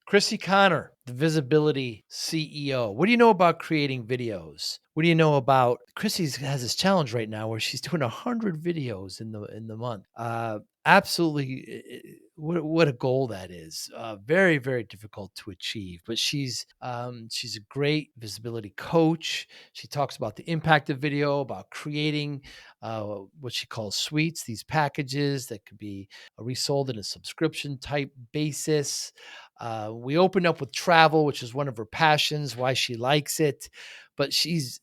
Crissy Conner, the visibility CEO. What do you know about creating videos? What do you know about Chrissy has this challenge right now where she's doing 100 videos in the month. Absolutely, what a goal that is. Very, very difficult to achieve, but she's a great visibility coach. She talks about the impact of video, about creating what she calls suites, these packages that could be resold in a subscription type basis. We opened up with travel, which is one of her passions, why she likes it. But she's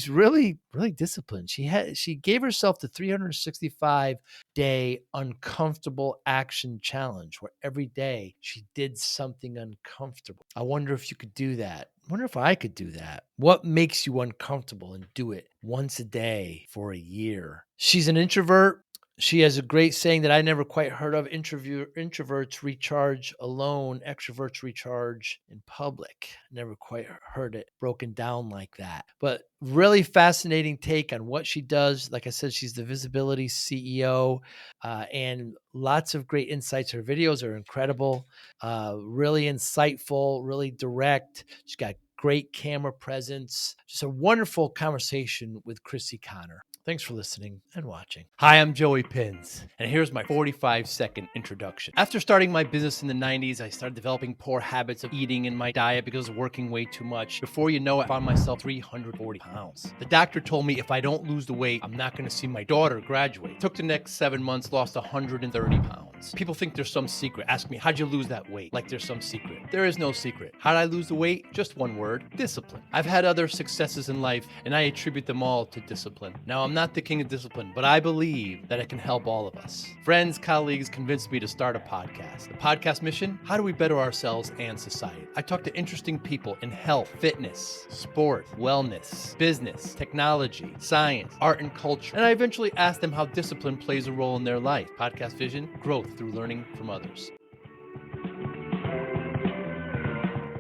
really disciplined. She gave herself the 365-day uncomfortable action challenge, where every day she did something uncomfortable. I wonder if you could do that. I wonder if I could do that. What makes you uncomfortable, and do it once a day for a year? She's an introvert. She has a great saying that I never quite heard of. Introverts recharge alone, extroverts recharge in public. Never quite heard it broken down like that. But really fascinating take on what she does. Like I said, she's the visibility CEO, and lots of great insights. Her videos are incredible, really insightful, really direct. She's got great camera presence. Just a wonderful conversation with Crissy Conner. Thanks for listening and watching. Hi, I'm Joey Pinz, and here's my 45-second introduction. After starting my business in the 90s, I started developing poor habits of eating in my diet because I was working way too much. Before you know it, I found myself 340 pounds. The doctor told me if I don't lose the weight, I'm not going to see my daughter graduate. Took the next 7 months, lost 130 pounds. People think there's some secret. Ask me, how'd you lose that weight? Like there's some secret. There is no secret. How'd I lose the weight? Just one word: discipline. I've had other successes in life, and I attribute them all to discipline. Now, I'm not the king of discipline, but I believe that it can help all of us. Friends, colleagues convinced me to start a podcast. The podcast mission: how do we better ourselves and society? I talk to interesting people in health, fitness, sport, wellness, business, technology, science, art, and culture. And I eventually ask them how discipline plays a role in their life. Podcast vision: growth through learning from others.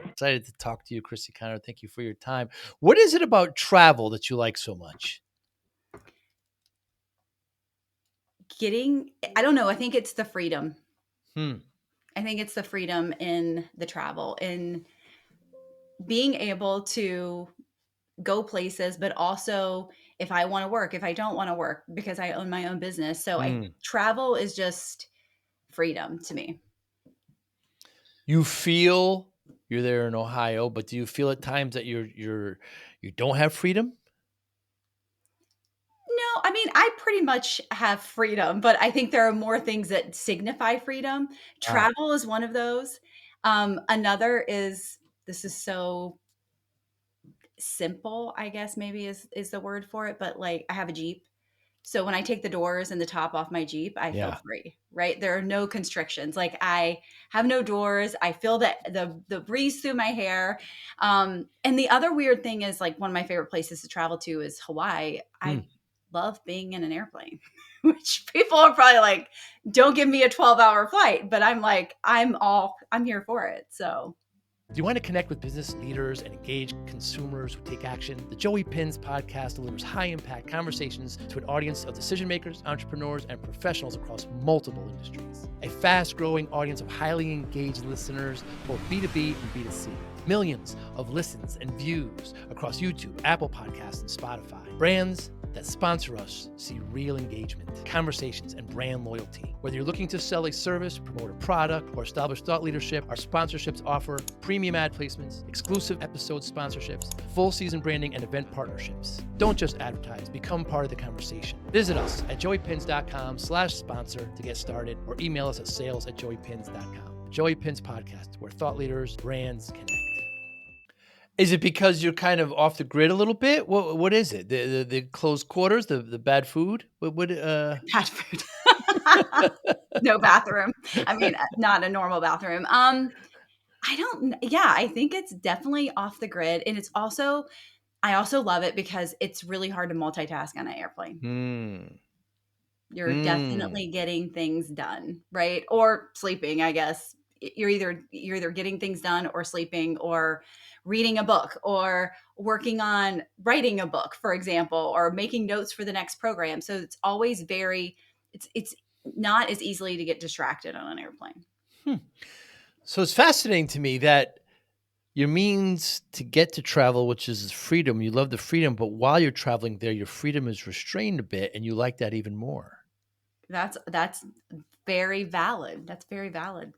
Excited to talk to you, Crissy Conner. Thank you for your time. What is it about travel that you like so much? I don't know. I think it's the freedom. Hmm. I think it's the freedom in the travel, in being able to go places, but also if I want to work, if I don't want to work, because I own my own business. So travel is just freedom to me. You feel you're there in Ohio, but do you feel at times that you don't have freedom? No, I mean, I pretty much have freedom, but I think there are more things that signify freedom. Travel is one of those. Another is, this is so simple, I guess maybe is the word for it, but like I have a Jeep. So when I take the doors and the top off my Jeep, I feel free, right? There are no constrictions. Like I have no doors. I feel the breeze through my hair. And the other weird thing is, like, one of my favorite places to travel to is Hawaii. I love being in an airplane, which people are probably like, don't give me a 12-hour flight, but I'm like, I'm here for it. So. Do you want to connect with business leaders and engage consumers who take action? The Joey Pinz podcast delivers high-impact conversations to an audience of decision makers, entrepreneurs, and professionals across multiple industries. A fast-growing audience of highly engaged listeners, both B2B and B2C. Millions of listens and views across YouTube, Apple Podcasts, and Spotify. Brands that sponsor us see real engagement, conversations, and brand loyalty. Whether you're looking to sell a service, promote a product, or establish thought leadership, our sponsorships offer premium ad placements, exclusive episode sponsorships, full season branding, and event partnerships. Don't just advertise, become part of the conversation. Visit us at joeypinz.com/sponsor to get started, or email us at sales@joeypinz.com. Joey Pinz Podcast, where thought leaders, brands connect. Is it because you're kind of off the grid a little bit? What is it? The closed quarters, the bad food? Bad food. No bathroom. I mean, not a normal bathroom. I think it's definitely off the grid. And I also love it because it's really hard to multitask on an airplane. You're definitely getting things done, right? Or sleeping, I guess. You're either getting things done or sleeping or reading a book or working on writing a book, for example, or making notes for the next program. So it's always it's not as easily to get distracted on an airplane. So it's fascinating to me that your means to get to travel, which is freedom, you love the freedom, but while you're traveling there, your freedom is restrained a bit and you like that even more. That's very valid. That's very valid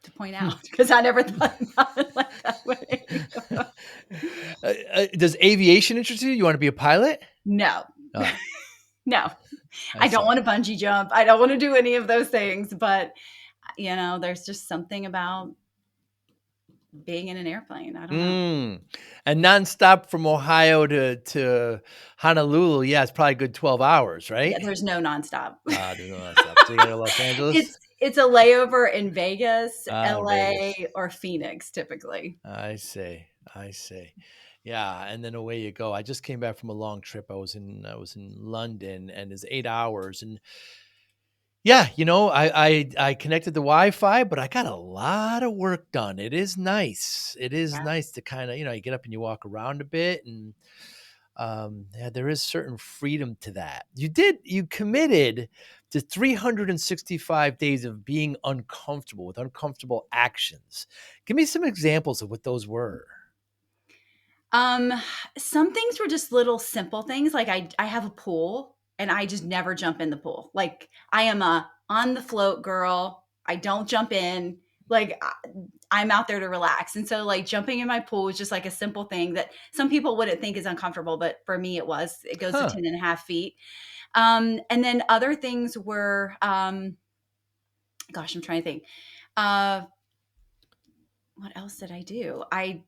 to point Hmm. out because I never thought about it like that way. Does aviation interest you? You want to be a pilot? No. Ah, No. I I don't see. wanna bungee jump. I don't wanna do any of those things, but, there's just something about being in an airplane. I don't know. Mm. And nonstop from Ohio to Honolulu, yeah, it's probably a good 12 hours, Yeah, right? there's no nonstop. There's no nonstop. So you gotta go to Los Angeles? It's a layover in Vegas, Ah, Vegas. LA, or Phoenix typically. I see. I see. Yeah, and then away you go. I just came back from a long trip. I was in London and it's 8 hours and yeah, I connected to Wi-Fi, but I got a lot of work done. It is nice. It is Yeah. nice to kind of, you get up and you walk around a bit and yeah, there is certain freedom to that. You committed to 365 days of being uncomfortable with uncomfortable actions. Give me some examples of what those were. Um, some things were just little simple things, like I have a pool, and I just never jump in the pool. Like, I am a on the float girl. I don't jump in. Like, I'm out there to relax, and so, like, jumping in my pool is just, like, a simple thing that some people wouldn't think is uncomfortable, but for me, it was. It goes to Huh. 10.5 feet. And then other things were, gosh, I'm trying to think. Uh what else did I do? I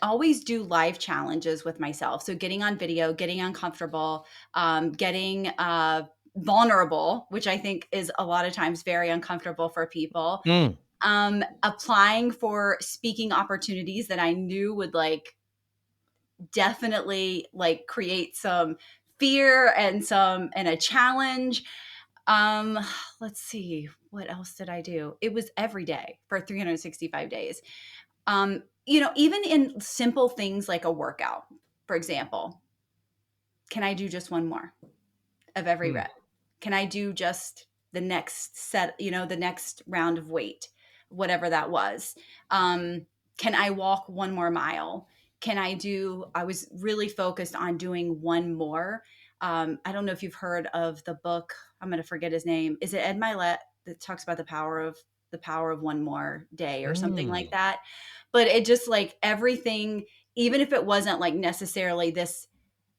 always do live challenges with myself. So getting on video, getting uncomfortable, getting vulnerable, which I think is a lot of times very uncomfortable for people. Mm. Applying for speaking opportunities that I knew would like definitely like create some fear and a challenge. Um, let's see, what else did I do? It was every day for 365 days. Even in simple things like a workout, for example, can I do just one more of every Mm. rep? Can I do just the next set, the next round of weight, whatever that was? Can I walk one more mile? I was really focused on doing one more. I don't know if you've heard of the book. I'm going to forget his name. Is it Ed Milet that talks about the power of one more day or something like Mm. that? But it just like everything, even if it wasn't like necessarily this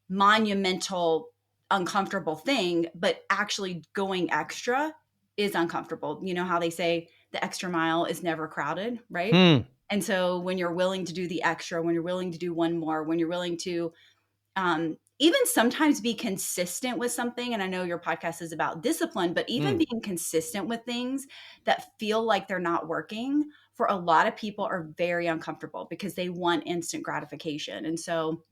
monumental, uncomfortable thing, but actually going extra is uncomfortable. You know how they say the extra mile is never crowded, right? Hmm. And so when you're willing to do the extra, when you're willing to do one more, when you're willing to even sometimes be consistent with something, and I know your podcast is about discipline, but even Mm. being consistent with things that feel like they're not working for a lot of people are very uncomfortable because they want instant gratification. And so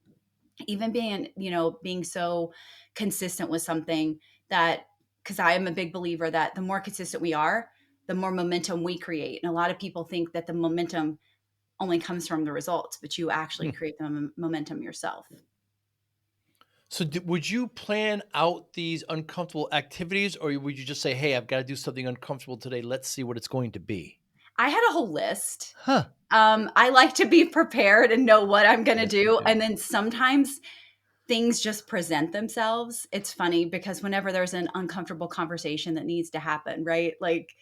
even being so consistent with something that, because I am a big believer that the more consistent we are, the more momentum we create. And a lot of people think that the momentum only comes from the results, but you actually Hmm. create the momentum yourself. So would you plan out these uncomfortable activities or would you just say, "Hey, I've got to do something uncomfortable today. Let's see what it's going to be." I had a whole list. Huh. I like to be prepared and know what I'm going to Yes, you do. do. And then sometimes things just present themselves. It's funny because whenever there's an uncomfortable conversation that needs to happen, right? Like,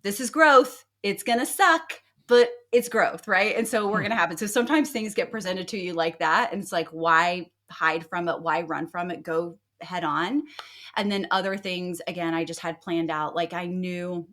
this is growth. It's going to suck, but it's growth, right? And so we're Hmm. going to happen. So sometimes things get presented to you like that. And it's like, why hide from it? Why run from it? Go head on. And then other things, again, I just had planned out. Like, I knew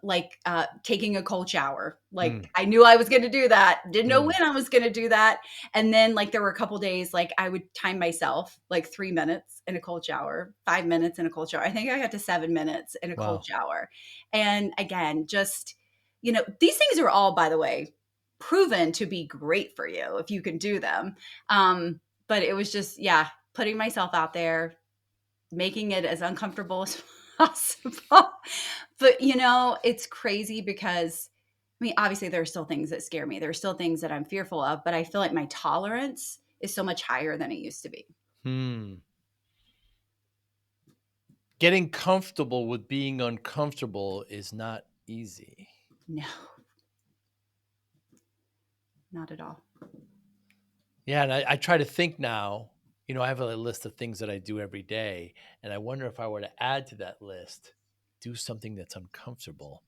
like taking a cold shower. Mm. Like, I knew I was going to do that. Didn't know Mm. when I was going to do that. And then like there were a couple days like I would time myself like 3 minutes in a cold shower, 5 minutes in a cold shower. I think I got to 7 minutes in a cold Wow. shower. And again, just these things are all, by the way, proven to be great for you if you can do them. But it was just, yeah, putting myself out there, making it as uncomfortable as possible. But it's crazy because I mean, obviously there are still things that scare me. There are still things that I'm fearful of, but I feel like my tolerance is so much higher than it used to be. Hmm. Getting comfortable with being uncomfortable is not easy. No, not at all. Yeah, and I try to think now, I have a list of things that I do every day, and I wonder if I were to add to that list, do something that's uncomfortable.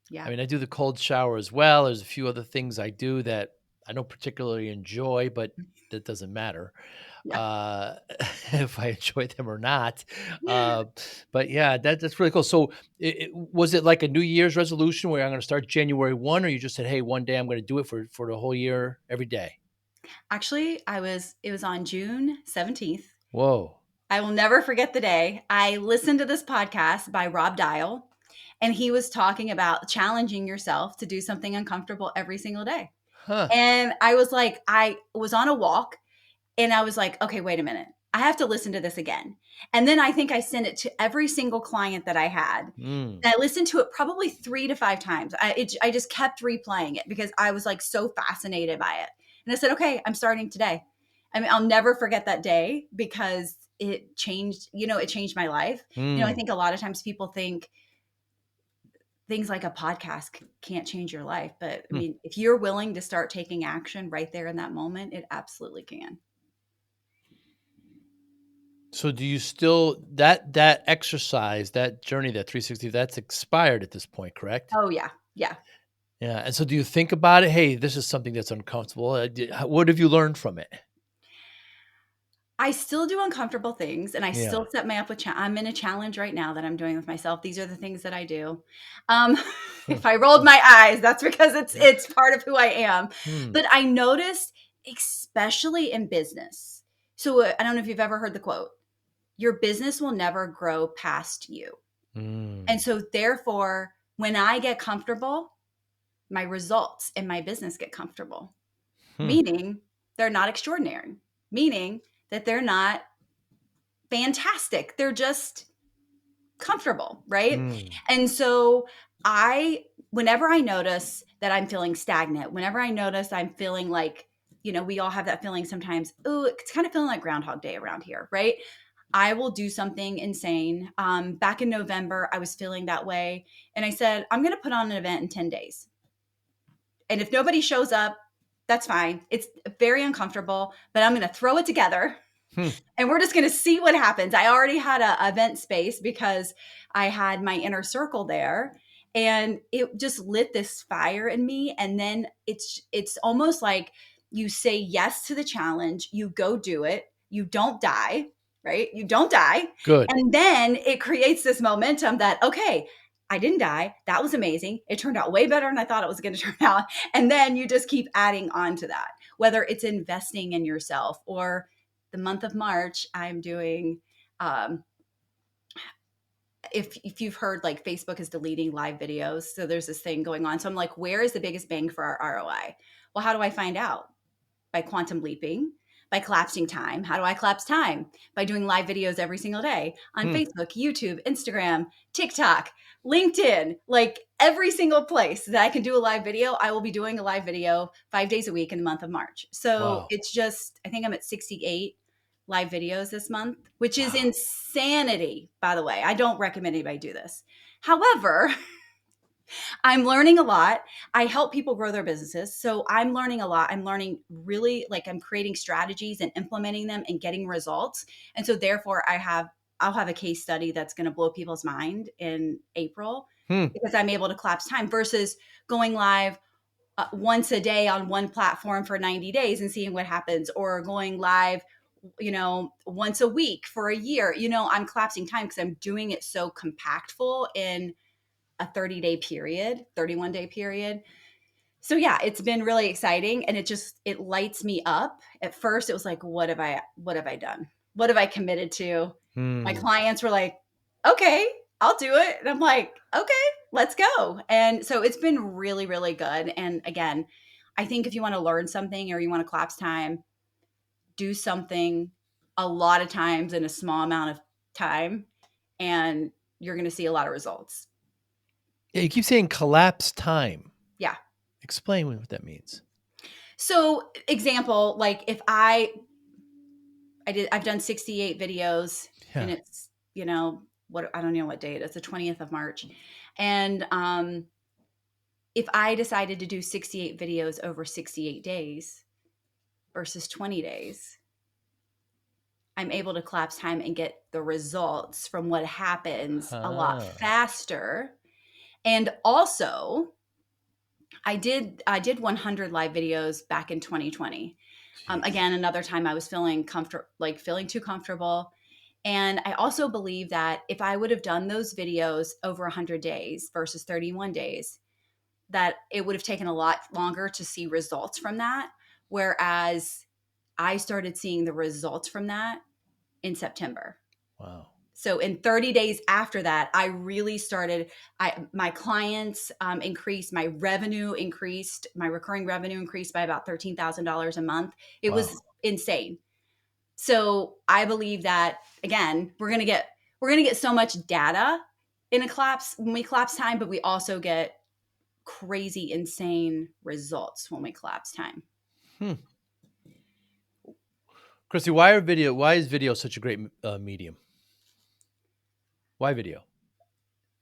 I Yeah. mean, I do the cold shower as well. There's a few other things I do that I don't particularly enjoy, but that doesn't matter Yeah. uh, if I enjoy them or not. Uh, but yeah, that's really cool. So, was it like a New Year's resolution where I'm going to start January 1, or you just said, "Hey, one day I'm going to do it for the whole year, every day"? Actually, it was on June 17th. Whoa. I will never forget the day. I listened to this podcast by Rob Dial, and he was talking about challenging yourself to do something uncomfortable every single day. Huh. And I was like, I was on a walk and I was like, okay, wait a minute. I have to listen to this again. And then I think I sent it to every single client that I had. Mm. And I listened to it probably 3 to 5 times. I just kept replaying it because I was like so fascinated by it. And I said, okay, I'm starting today. I mean, I'll never forget that day because it changed, it changed my life. I Mm. think a lot of times people think things like a podcast can't change your life. But I Hmm. mean, if you're willing to start taking action right there in that moment, it absolutely can. So do you still that exercise, that journey, that 360, that's expired at this point, correct? Oh, yeah. Yeah. Yeah, and so do you think about it? Hey, this is something that's uncomfortable. What have you learned from it? I still do uncomfortable things and I Yeah. still set my up with I'm in a challenge right now that I'm doing with myself. These are the things that I do. If I rolled my eyes, that's because it's part of who I am. Hmm. But I noticed, especially in business. So I don't know if you've ever heard the quote, your business will never grow past you. And Mm. so therefore, when I get comfortable, my results in my business get comfortable, Hmm. meaning they're not extraordinary, meaning that they're not fantastic. They're just comfortable, right? Mm. And so whenever I notice that I'm feeling stagnant, whenever I notice I'm feeling like, we all have that feeling sometimes, oh, it's kind of feeling like Groundhog Day around here, right? I will do something insane. Back in November, I was feeling that way. And I said, I'm going to put on an event in 10 days. And if nobody shows up, that's fine. It's very uncomfortable, but I'm going to throw it together Hmm. and we're just going to see what happens. I already had a event space because I had my inner circle there and it just lit this fire in me. And then it's almost like you say yes to the challenge, you go do it, you don't die, right? You don't die. Good. And then it creates this momentum that, okay, I didn't die. That was amazing. It turned out way better than I thought it was going to turn out. And then you just keep adding on to that, whether it's investing in yourself or the month of March, I'm doing, um, if you've heard, like Facebook is deleting live videos. So there's this thing going on. So I'm like, where is the biggest bang for our ROI? Well, how do I find out? By quantum leaping, by collapsing time. How do I collapse time? By doing live videos every single day on Hmm. Facebook, YouTube, Instagram, TikTok, LinkedIn, like every single place that I can do a live video, I will be doing a live video 5 days a week in the month of March. So Wow. it's just, I think I'm at 68 live videos this month, which is Wow. insanity, by the way. I don't recommend anybody do this. However, I'm learning a lot. I help people grow their businesses. So I'm learning a lot. I'm learning really like I'm creating strategies and implementing them and getting results. And so therefore I'll have a case study that's going to blow people's mind in April Hmm. because I'm able to collapse time versus going live once a day on one platform for 90 days and seeing what happens or going live once a week for a year. I'm collapsing time because I'm doing it so compactful in a 30-day period, 31-day period. So yeah, it's been really exciting and it lights me up. At first it was like, what have I done? What have I committed to? My Hmm. clients were like, okay, I'll do it. And I'm like, okay, let's go. And so it's been really, really good. And again, I think if you want to learn something or you want to collapse time, do something a lot of times in a small amount of time and you're going to see a lot of results. Yeah, you keep saying collapse time. Yeah. Explain what that means. So, example, like if I've done 68 videos and Yeah. it's, what I don't know what day it is, the 20th of March. And if I decided to do 68 videos over 68 days versus 20 days, I'm able to collapse time and get the results from what happens a lot Ah, faster. And also, I did 100 live videos back in 2020. jeez. Again, another time I was feeling comfortable, like feeling too comfortable. And I also believe that if I would have done those videos over 100 days versus 31 days, that it would have taken a lot longer to see results from that. Whereas I started seeing the results from that in September. Wow. So in 30 days after that, I really started. My clients increased, my revenue increased, my recurring revenue increased by about $13,000 a month. It Wow. was insane. So I believe that again, we're gonna get so much data in a collapse when we collapse time, but we also get crazy, insane results when we collapse time. Hmm. Chrissy, why is video such a great medium? Why video?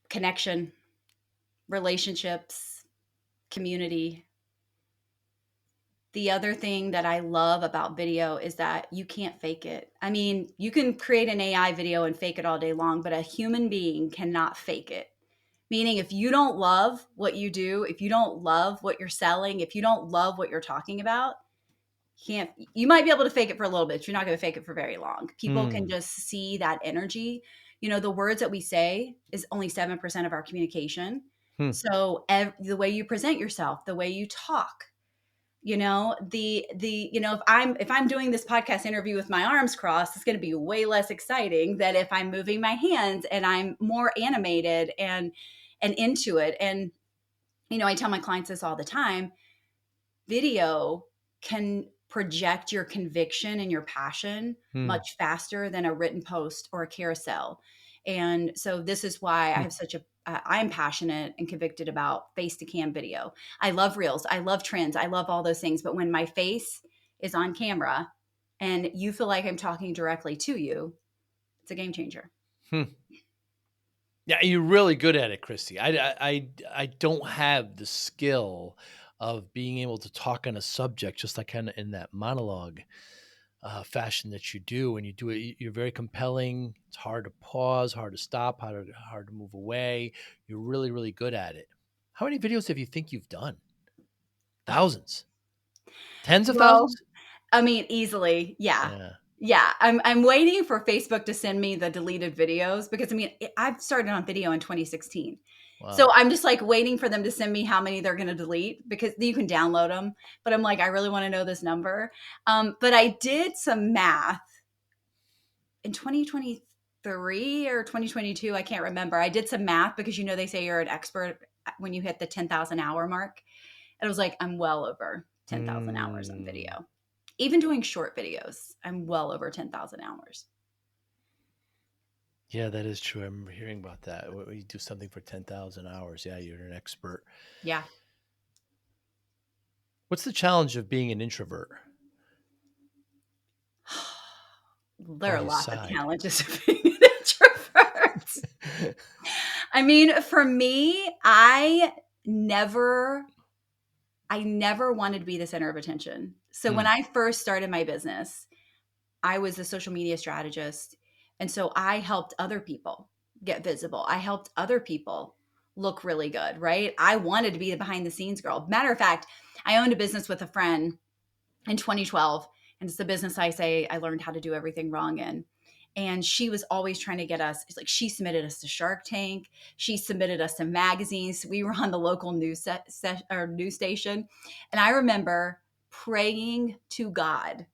Connection, relationships, community. The other thing that I love about video is that you can't fake it. I mean, you can create an AI video and fake it all day long, but a human being cannot fake it. Meaning, if you don't love what you do, if you don't love what you're selling, if you don't love what you're talking about, you might be able to fake it for a little bit, but you're not going to fake it for very long. People can Hmm. just see that energy. The words that we say is only 7% of our communication. Hmm. So the way you present yourself, the way you talk, if I'm doing this podcast interview with my arms crossed, it's going to be way less exciting than if I'm moving my hands and I'm more animated and into it. And I tell my clients this all the time. Video can project your conviction and your passion Hmm. much faster than a written post or a carousel. And so this is why I Hmm. have I'm passionate and convicted about face to cam video. I love reels. I love trends. I love all those things. But when my face is on camera and you feel like I'm talking directly to you, it's a game changer. Hmm. Yeah, you're really good at it, Christy. I don't have the skill of being able to talk on a subject just like kind of in that monologue fashion that you do. When you do it, you're very compelling. It's hard to pause, hard to stop, hard to move away. You're really, really good at it. How many videos have you think you've done? Oh, Thousands, tens of well, thousands. I mean, easily. Yeah. Yeah. Yeah. I'm waiting for Facebook to send me the deleted videos because I've started on video in 2016. So Wow. I'm just like waiting for them to send me how many they're going to delete because you can download them. But I'm like, I really want to know this number. But I did some math in 2023 or 2022. I can't remember. I did some math because they say you're an expert when you hit the 10,000 hour mark. And I was like, I'm well over 10,000 hours on Mm. video. Even doing short videos, I'm well over 10,000 hours. Yeah, that is true. I remember hearing about that. When you do something for 10,000 hours, yeah, you're an expert. Yeah. What's the challenge of being an introvert? There While are you lots of sighed. challenges of being an introvert. I mean, for me, never I never wanted to be the center of attention. So when Hmm. I first started my business, I was a social media strategist. And so I helped other people get visible. I helped other people look really good, right? I wanted to be the behind the scenes girl. Matter of fact, I owned a business with a friend in 2012. And it's the business I say I learned how to do everything wrong in. And she was always trying to get us. It's like she submitted us to Shark Tank. She submitted us to magazines. We were on the local news station. And I remember praying to God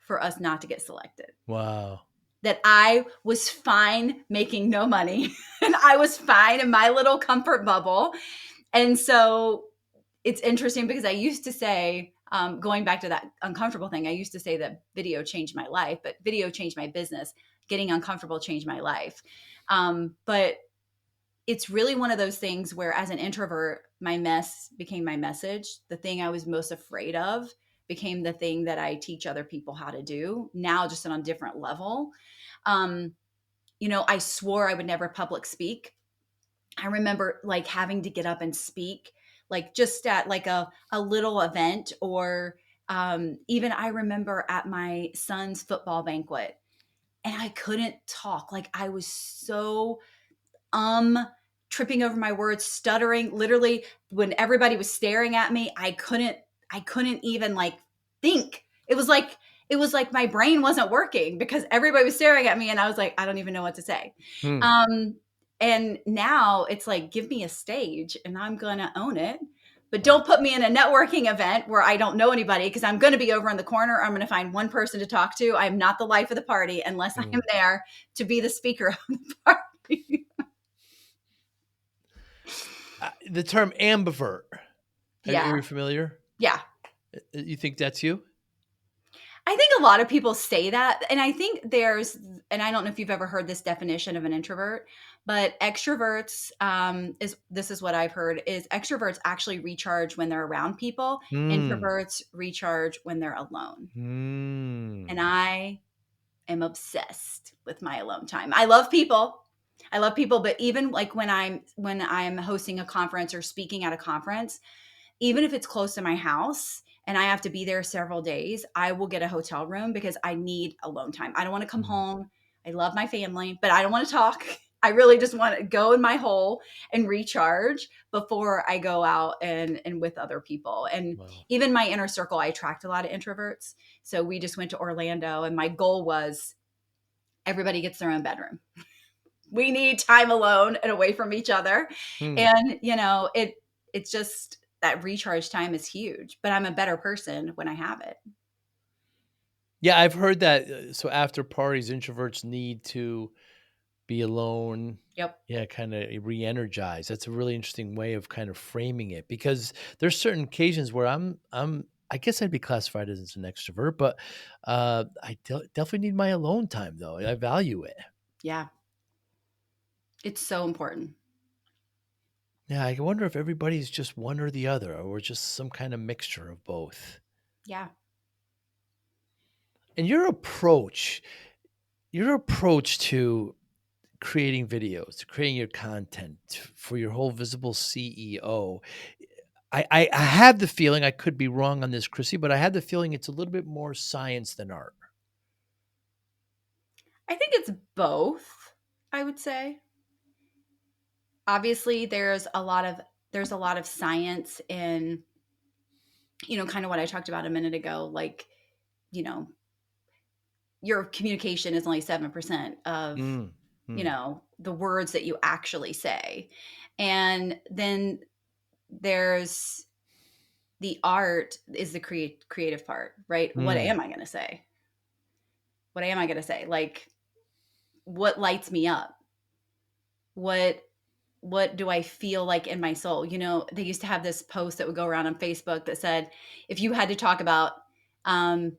for us not to get selected. Wow. That I was fine making no money and I was fine in my little comfort bubble. And so it's interesting because I used to say, going back to that uncomfortable thing, I used to say that video changed my life, but video changed my business. Getting uncomfortable changed my life. But it's really one of those things where, as an introvert, my mess became my message. The thing I was most afraid of became the thing that I teach other people how to do now, just on a different level. I swore I would never public speak. I remember like having to get up and speak, like just at like a little event, or even I remember at my son's football banquet, and I couldn't talk. Like I was so um tripping over my words, stuttering. Literally, when everybody was staring at me, I couldn't even like think. It was like my brain wasn't working because everybody was staring at me, and I was like, I don't even know what to say. Hmm. Um and now it's like, give me a stage and I'm going to own it. But Wow. don't put me in a networking event where I don't know anybody, because I'm going to be over in the corner. I'm going to find one person to talk to. I'm not the life of the party unless I am Hmm. there to be the speaker of the party. The term ambivert. Yeah. Are you familiar? Yeah. You think that's you? I think a lot of people say that. And I think and I don't know if you've ever heard this definition of an introvert, but extroverts, this is what I've heard, is extroverts actually recharge when they're around people. Hmm. Introverts recharge when they're alone. And Hmm. I am obsessed with my alone time. I love people. I love people, but even like when I'm hosting a conference or speaking at a conference, even if it's close to my house and I have to be there several days, I will get a hotel room because I need alone time. I don't want to come Hmm. home. I love my family, but I don't want to talk. I really just want to go in my hole and recharge before I go out and with other people. And Wow. even my inner circle, I attract a lot of introverts. So we just went to Orlando, and my goal was everybody gets their own bedroom. We need time alone and away from each other. Hmm. And it's just that recharge time is huge, but I'm a better person when I have it. Yeah, I've heard that. So after parties, introverts need to be alone. Yep. Yeah, kind of re-energize. That's a really interesting way of kind of framing it, because there's certain occasions where I guess I'd be classified as an extrovert, but definitely need my alone time though. I value it. Yeah. It's so important. Yeah, I wonder if everybody's just one or the other, or just some kind of mixture of both. Yeah. And your approach to creating videos, to creating your content for your whole visible CEO. I have the feeling, I could be wrong on this, Chrissy, but I have the feeling it's a little bit more science than art. I think it's both, I would say. Obviously, there's a lot of science in, kind of what I talked about a minute ago, like, you know, your communication is only 7% of, Mm, mm, the words that you actually say. And then there's the art is the creative part, right? What mm, am I going to say? What am I going to say? Like, what lights me up? What what do I feel like in my soul? They used to have this post that would go around on Facebook that said, if you had to talk about, um,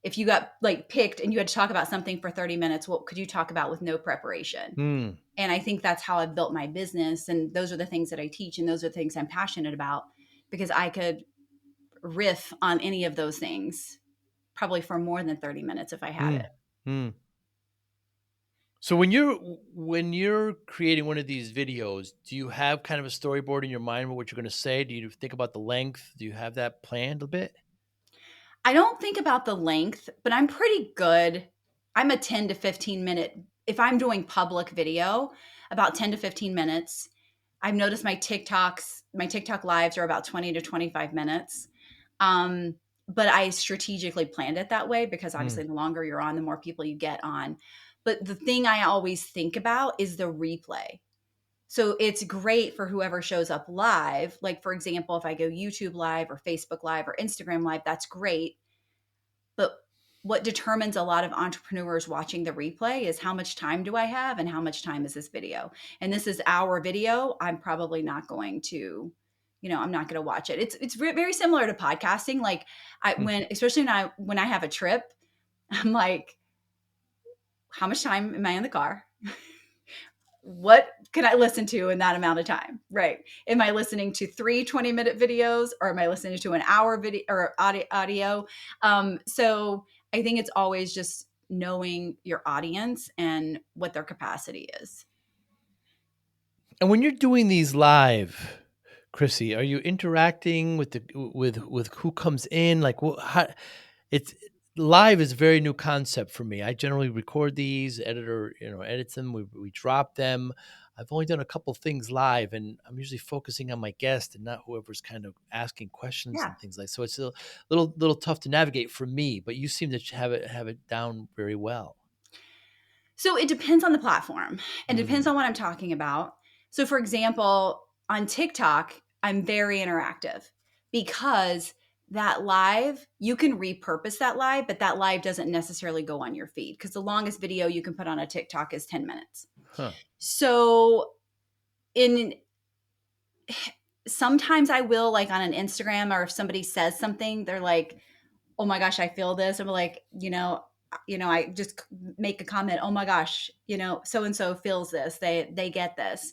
if you got like picked and you had to talk about something for 30 minutes, what could you talk about with no preparation? mm, And I think that's how I've built my business. And those are the things that I teach. And those are the things I'm passionate about, because I could riff on any of those things probably for more than 30 minutes if I had it. mm, mm. So when you're creating one of these videos, do you have kind of a storyboard in your mind about what you're going to say? Do you think about the length? Do you have that planned a bit? I don't think about the length, but I'm pretty good. I'm a 10 to 15 minute, if I'm doing public video, about 10 to 15 minutes. I've noticed my TikTok lives are about 20 to 25 minutes. Um, but I strategically planned it that way because Mm, obviously the longer you're on, the more people you get on. But the thing I always think about is the replay. So it's great for whoever shows up live. Like, for example, if I go YouTube live or Facebook live or Instagram live, that's great. But what determines a lot of entrepreneurs watching the replay is how much time do I have and how much time is this video? And this is our video. I'm probably not going to, I'm not going to watch it. It's very similar to podcasting. Like mm, especially when I have a trip, I'm like, how much time am I in the car? What can I listen to in that amount of time? Right. Am I listening to 3 20-minute videos, or am I listening to an hour video or audio? So I think it's always just knowing your audience and what their capacity is. And when you're doing these live, Chrissy, are you interacting with the with who comes in? Like, how it's live is a very new concept for me. I generally record these, editor, edits them, we drop them. I've only done a couple things live, and I'm usually focusing on my guest and not whoever's kind of asking questions Yeah. and things like. So it's a little tough to navigate for me. But you seem to have it down very well. So it depends on the platform and depends Mm. on what I'm talking about. So, for example, on TikTok, I'm very interactive because that live, you can repurpose that live, but that live doesn't necessarily go on your feed because the longest video you can put on a TikTok is 10 minutes. Huh. So, in sometimes I will, like on an Instagram, or if somebody says something, they're like, oh my gosh, I feel this. I'm like, I just make a comment, oh my gosh, so and so feels this. They get this.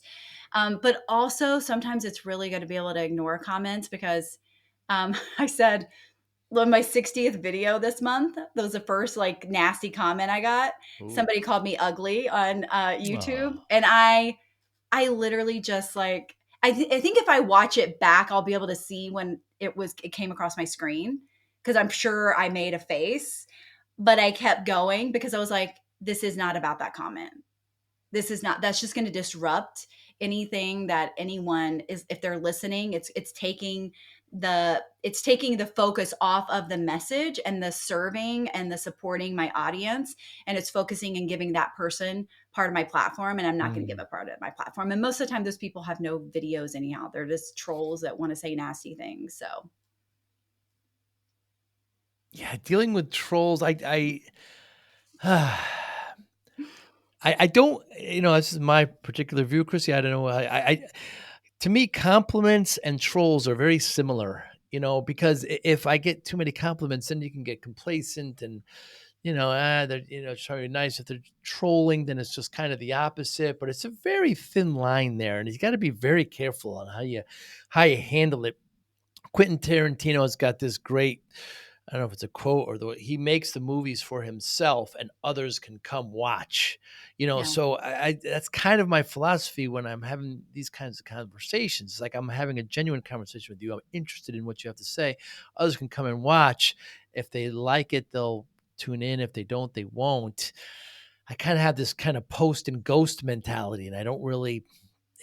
But also sometimes it's really good to be able to ignore comments because I said on my 60th video this month, that was the first like nasty comment I got. Ooh. Somebody called me ugly on YouTube, Oh. and I literally just like I think if I watch it back, I'll be able to see when it came across my screen because I'm sure I made a face, but I kept going because I was like, this is not about that comment. This is not, that's just going to disrupt anything that anyone is, if they're listening. It's taking the focus off of the message and the serving and the supporting my audience, and it's focusing and giving that person part of my platform, and I'm not going to give Mm. a part of my platform. And most of the time those people have no videos anyhow. They're just trolls that want to say nasty things. So Yeah, dealing with trolls, I don't, this is my particular view, Chrissy. I don't know. To me, compliments and trolls are very similar. Because if I get too many compliments, then you can get complacent and they're trying to be nice. If they're trolling, then it's just kind of the opposite. But it's a very thin line there, and you got to be very careful on how you handle it. Quentin Tarantino has got this great, I don't know if it's a quote or he makes the movies for himself and others can come watch. yeah, So I that's kind of my philosophy when I'm having these kinds of conversations. It's like I'm having a genuine conversation with you. I'm interested in what you have to say. Others can come and watch. If they like it, they'll tune in. If they don't, they won't. I kind of have this kind of post and ghost mentality, and I don't really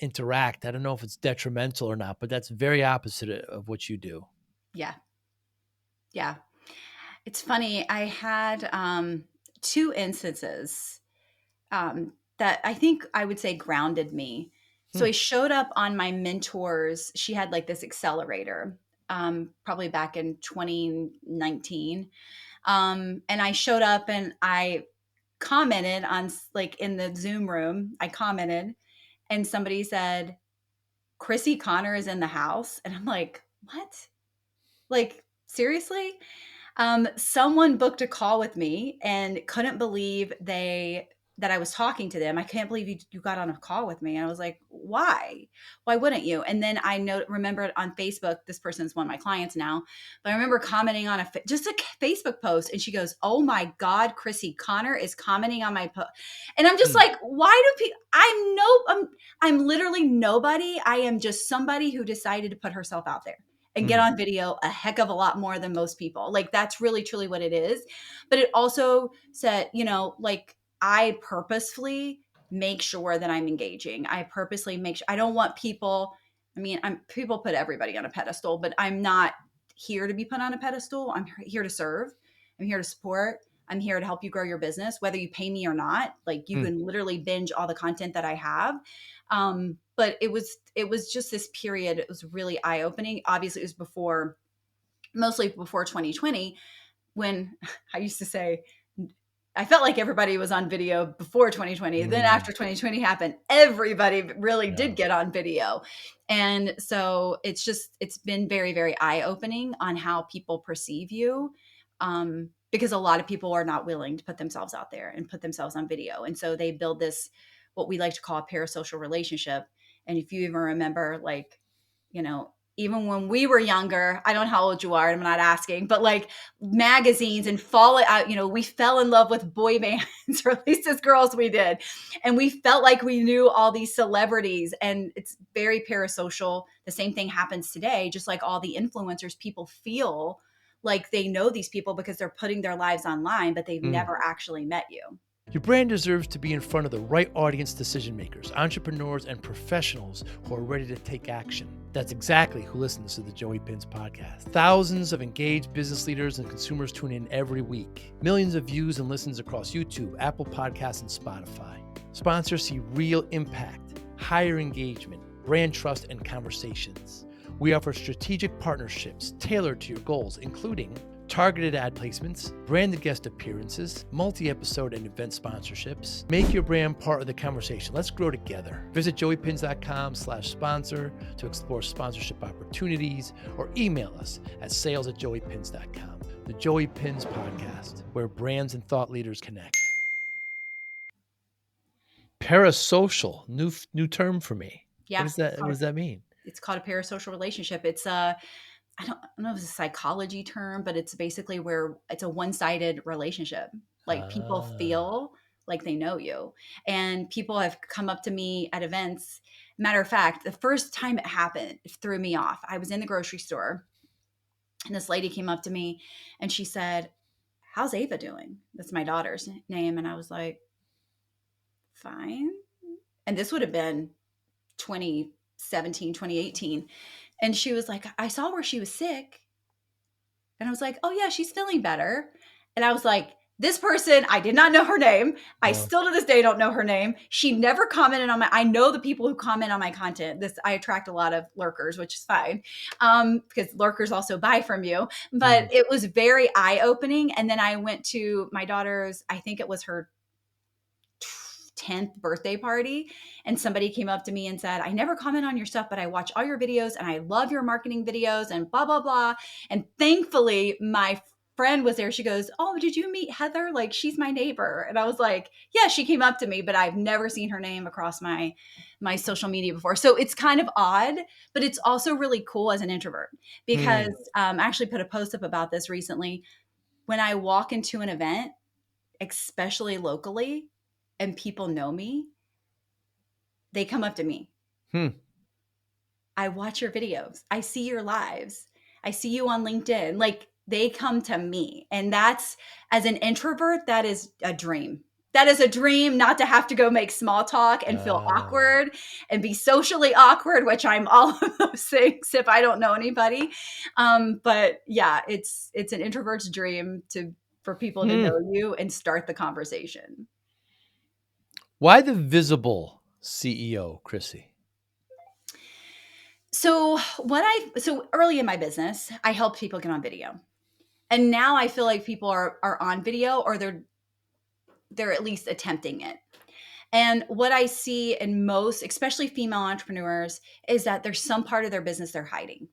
interact. I don't know if it's detrimental or not, but that's very opposite of what you do. yeah, yeah. It's funny. I had two instances that I think I would say grounded me. So Hmm. I showed up on my mentors. She had like this accelerator, probably back in 2019. And I showed up and I commented on, like, in the Zoom room, I commented, and somebody said, Crissy Conner is in the house. And I'm like, what? Like, seriously? Someone booked a call with me and couldn't believe that I was talking to them. I can't believe you got on a call with me. And I was like, why? Why wouldn't you? And then I remembered on Facebook, this person's one of my clients now, but I remember commenting on just a Facebook post, and she goes, "Oh my God, Crissy Conner is commenting on my post," and I'm just Hmm. like, why do people? I'm literally nobody. I am just somebody who decided to put herself out there and get Hmm. on video a heck of a lot more than most people. Like, that's really truly what it is. But it also said, like, I purposefully make sure that I'm engaging. I purposely make sure I don't want people. I mean, people put everybody on a pedestal, but I'm not here to be put on a pedestal. I'm here to serve. I'm here to support. I'm here to help you grow your business, whether you pay me or not. Like, you Hmm. can literally binge all the content that I have. But it was just this period. It was really eye opening. Obviously, it was mostly before 2020, when I used to say, I felt like everybody was on video before 2020. Then Mm. after 2020 happened, everybody really Yeah. did get on video. And so it's been very, very eye opening on how people perceive you. Because a lot of people are not willing to put themselves out there and put themselves on video. And so they build this, what we like to call a parasocial relationship. And if you even remember, like, even when we were younger, I don't know how old you are, I'm not asking, but like magazines and fall out, we fell in love with boy bands, or at least as girls we did. And we felt like we knew all these celebrities, and it's very parasocial. The same thing happens today, just like all the influencers, people feel like they know these people because they're putting their lives online, but they've Mm. never actually met you. Your brand deserves to be in front of the right audience decision makers, entrepreneurs, and professionals who are ready to take action. That's exactly who listens to the Joey Pinz podcast. Thousands of engaged business leaders and consumers tune in every week. Millions of views and listens across YouTube, Apple Podcasts, and Spotify. Sponsors see real impact, higher engagement, brand trust, and conversations. We offer strategic partnerships tailored to your goals, including targeted ad placements, branded guest appearances, multi-episode and event sponsorships. Make your brand part of the conversation. Let's grow together. Visit joeypinz.com/sponsor to explore sponsorship opportunities, or email us at sales@joeypinz.com. The Joey Pinz podcast, where brands and thought leaders connect. Parasocial, new term for me. Yeah. What does that mean? It's called a parasocial relationship. It's I don't know if it's a psychology term, but it's basically where it's a one-sided relationship. Like people Ah. feel like they know you. And people have come up to me at events. Matter of fact, the first time it happened, it threw me off. I was in the grocery store and this lady came up to me and she said, "How's Ava doing?" That's my daughter's name. And I was like, "Fine." And this would have been 2017, 2018. And she was like, "I saw where she was sick." And I was like, "Oh, yeah, she's feeling better." And I was like, this person, I did not know her name. I No. still to this day don't know her name. She never commented on I know the people who comment on my content. I attract a lot of lurkers, which is fine, because lurkers also buy from you. But Mm. it was very eye opening. And then I went to my daughter's, I think it was her 10th birthday party, and somebody came up to me and said, "I never comment on your stuff, but I watch all your videos and I love your marketing videos and blah blah blah." And thankfully my friend was there. She goes, "Oh, did you meet Heather? Like, she's my neighbor." And I was like, "Yeah, she came up to me, but I've never seen her name across my social media before." So it's kind of odd, but it's also really cool as an introvert, because Mm. I actually put a post up about this recently. When I walk into an event, especially locally, and people know me, they come up to me. Hmm. "I watch your videos. I see your lives. I see you on LinkedIn." Like, they come to me. And that's, as an introvert, that is a dream. That is a dream, not to have to go make small talk and feel Ah. awkward and be socially awkward, which I'm all of those things if I don't know anybody. But yeah, it's an introvert's dream for people to Hmm. know you and start the conversation. Why the visible CEO, Chrissy? So early in my business, I helped people get on video. And now I feel like people are on video, or they're at least attempting it. And what I see in most, especially female entrepreneurs, is that there's some part of their business they're hiding.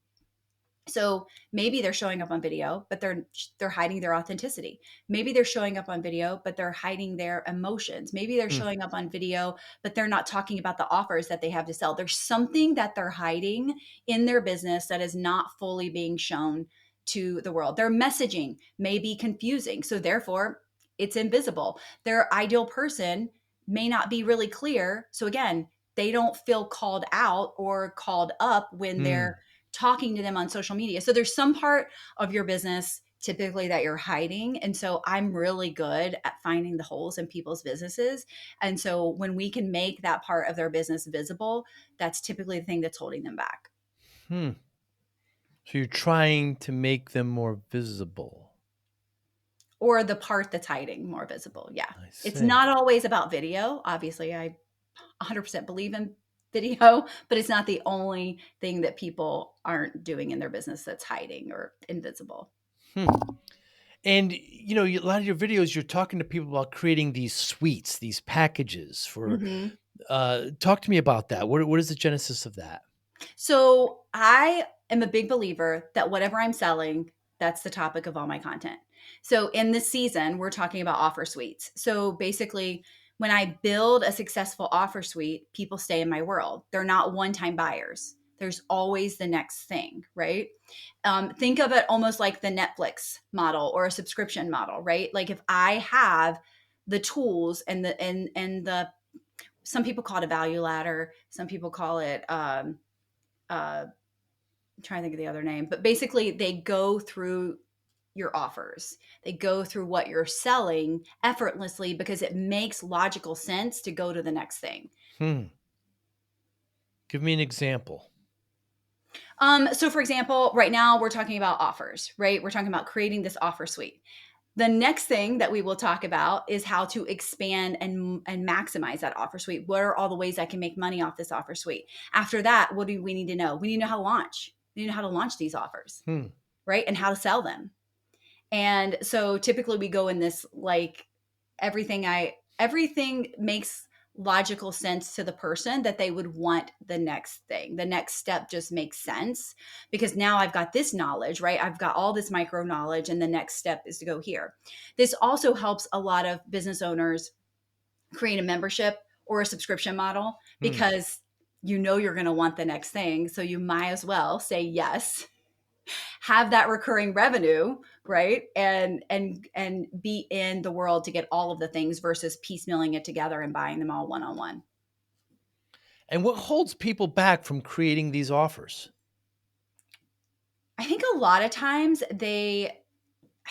So maybe they're showing up on video, but they're hiding their authenticity. Maybe they're showing up on video, but they're hiding their emotions. Maybe they're Hmm. showing up on video, but they're not talking about the offers that they have to sell. There's something that they're hiding in their business that is not fully being shown to the world. Their messaging may be confusing, so therefore it's invisible. Their ideal person may not be really clear. So again, they don't feel called out or called up when Hmm. they're talking to them on social media. So there's some part of your business typically that you're hiding. And so I'm really good at finding the holes in people's businesses. And so when we can make that part of their business visible, that's typically the thing that's holding them back, Hmm. So you're trying to make them more visible. or the part that's hiding more visible. Yeah. I It's see. not always about video. Obviously, I 100% believe in video, but it's not the only thing that people aren't doing in their business that's hiding or invisible. Hmm. And a lot of your videos, you're talking to people about creating these suites, these packages for. Mhm. Talk to me about that. What is the genesis of that? So I am a big believer that whatever I'm selling, that's the topic of all my content. So in this season, we're talking about offer suites. So basically, when I build a successful offer suite, people stay in my world. They're not one time buyers. There's always the next thing, right? Think of it almost like the Netflix model or a subscription model, right? Like if I have the tools and the some people call it a value ladder, some people call it I'm trying to think of the other name, but basically they go through your offers. They go through what you're selling effortlessly because it makes logical sense to go to the next thing. Hmm. Give me an example. So for example, right now we're talking about offers, right? We're talking about creating this offer suite. The next thing that we will talk about is how to expand and maximize that offer suite. What are all the ways I can make money off this offer suite? After that, what do we need to know? We need to know how to launch. We need to know how to launch these offers, Hmm. right? And how to sell them. And so typically we go in this like everything makes logical sense to the person that they would want the next thing. The next step just makes sense because now I've got this knowledge, right? I've got all this micro knowledge and the next step is to go here. This also helps a lot of business owners create a membership or a subscription model Hmm. because you know you're going to want the next thing, so you might as well say yes, have that recurring revenue, right? And be in the world to get all of the things versus piecemealing it together and buying them all one on one. And what holds people back from creating these offers? I think a lot of times I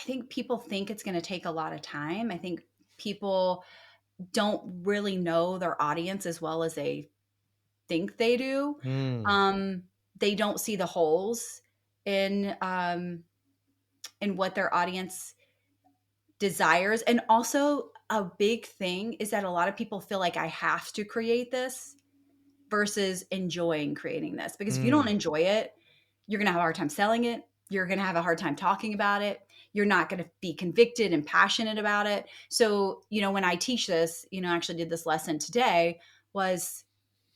think people think it's going to take a lot of time. I think people don't really know their audience as well as they think they do. Hmm. Um, they don't see the holes in what their audience desires. And also, a big thing is that a lot of people feel like I have to create this versus enjoying creating this. Because if you don't Hmm. enjoy it, you're going to have a hard time selling it. You're going to have a hard time talking about it. You're not going to be convicted and passionate about it. So, when I teach this, I actually did this lesson today was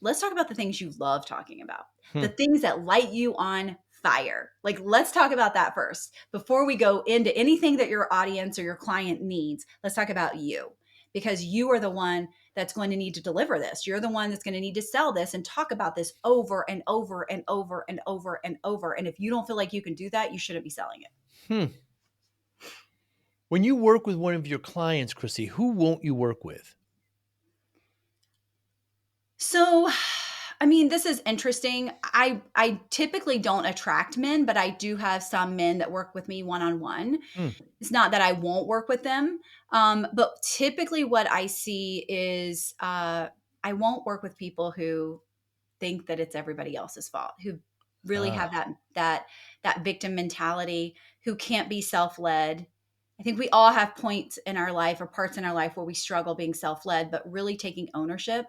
let's talk about the things you love talking about, Hmm. the things that light you on fire. Like, let's talk about that first. Before we go into anything that your audience or your client needs, let's talk about you because you are the one that's going to need to deliver this. You're the one that's going to need to sell this and talk about this over and over and over and over and over. And if you don't feel like you can do that, you shouldn't be selling it. Hmm. When you work with one of your clients, Chrissy, who won't you work with? So, this is interesting. I typically don't attract men, but I do have some men that work with me one on one. Hmm. It's not that I won't work with them, but typically what I see is I won't work with people who think that it's everybody else's fault, who really have Ah. that victim mentality, who can't be self-led. I think we all have points in our life or parts in our life where we struggle being self-led, but really taking ownership.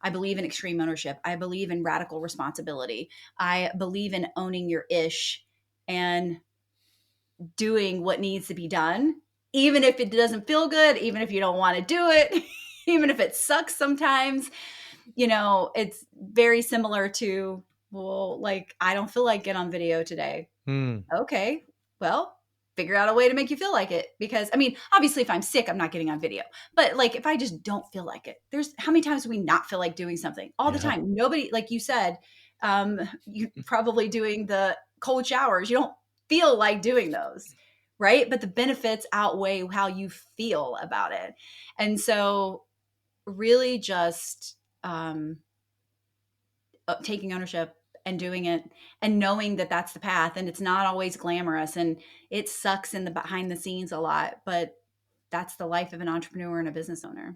I believe in extreme ownership. I believe in radical responsibility. I believe in owning your ish and doing what needs to be done, even if it doesn't feel good, even if you don't want to do it, even if it sucks sometimes. It's very similar to, well, like, I don't feel like get on video today. Hmm. Okay, well, figure out a way to make you feel like it. Because, obviously, if I'm sick, I'm not getting on video. But, like, if I just don't feel like it, there's how many times do we not feel like doing something? All the Yeah. time. Nobody, like you said, you probably doing the cold showers. You don't feel like doing those, right? But the benefits outweigh how you feel about it. And so, really just taking ownership and doing it and knowing that that's the path, and it's not always glamorous and it sucks in the behind the scenes a lot, but that's the life of an entrepreneur and a business owner.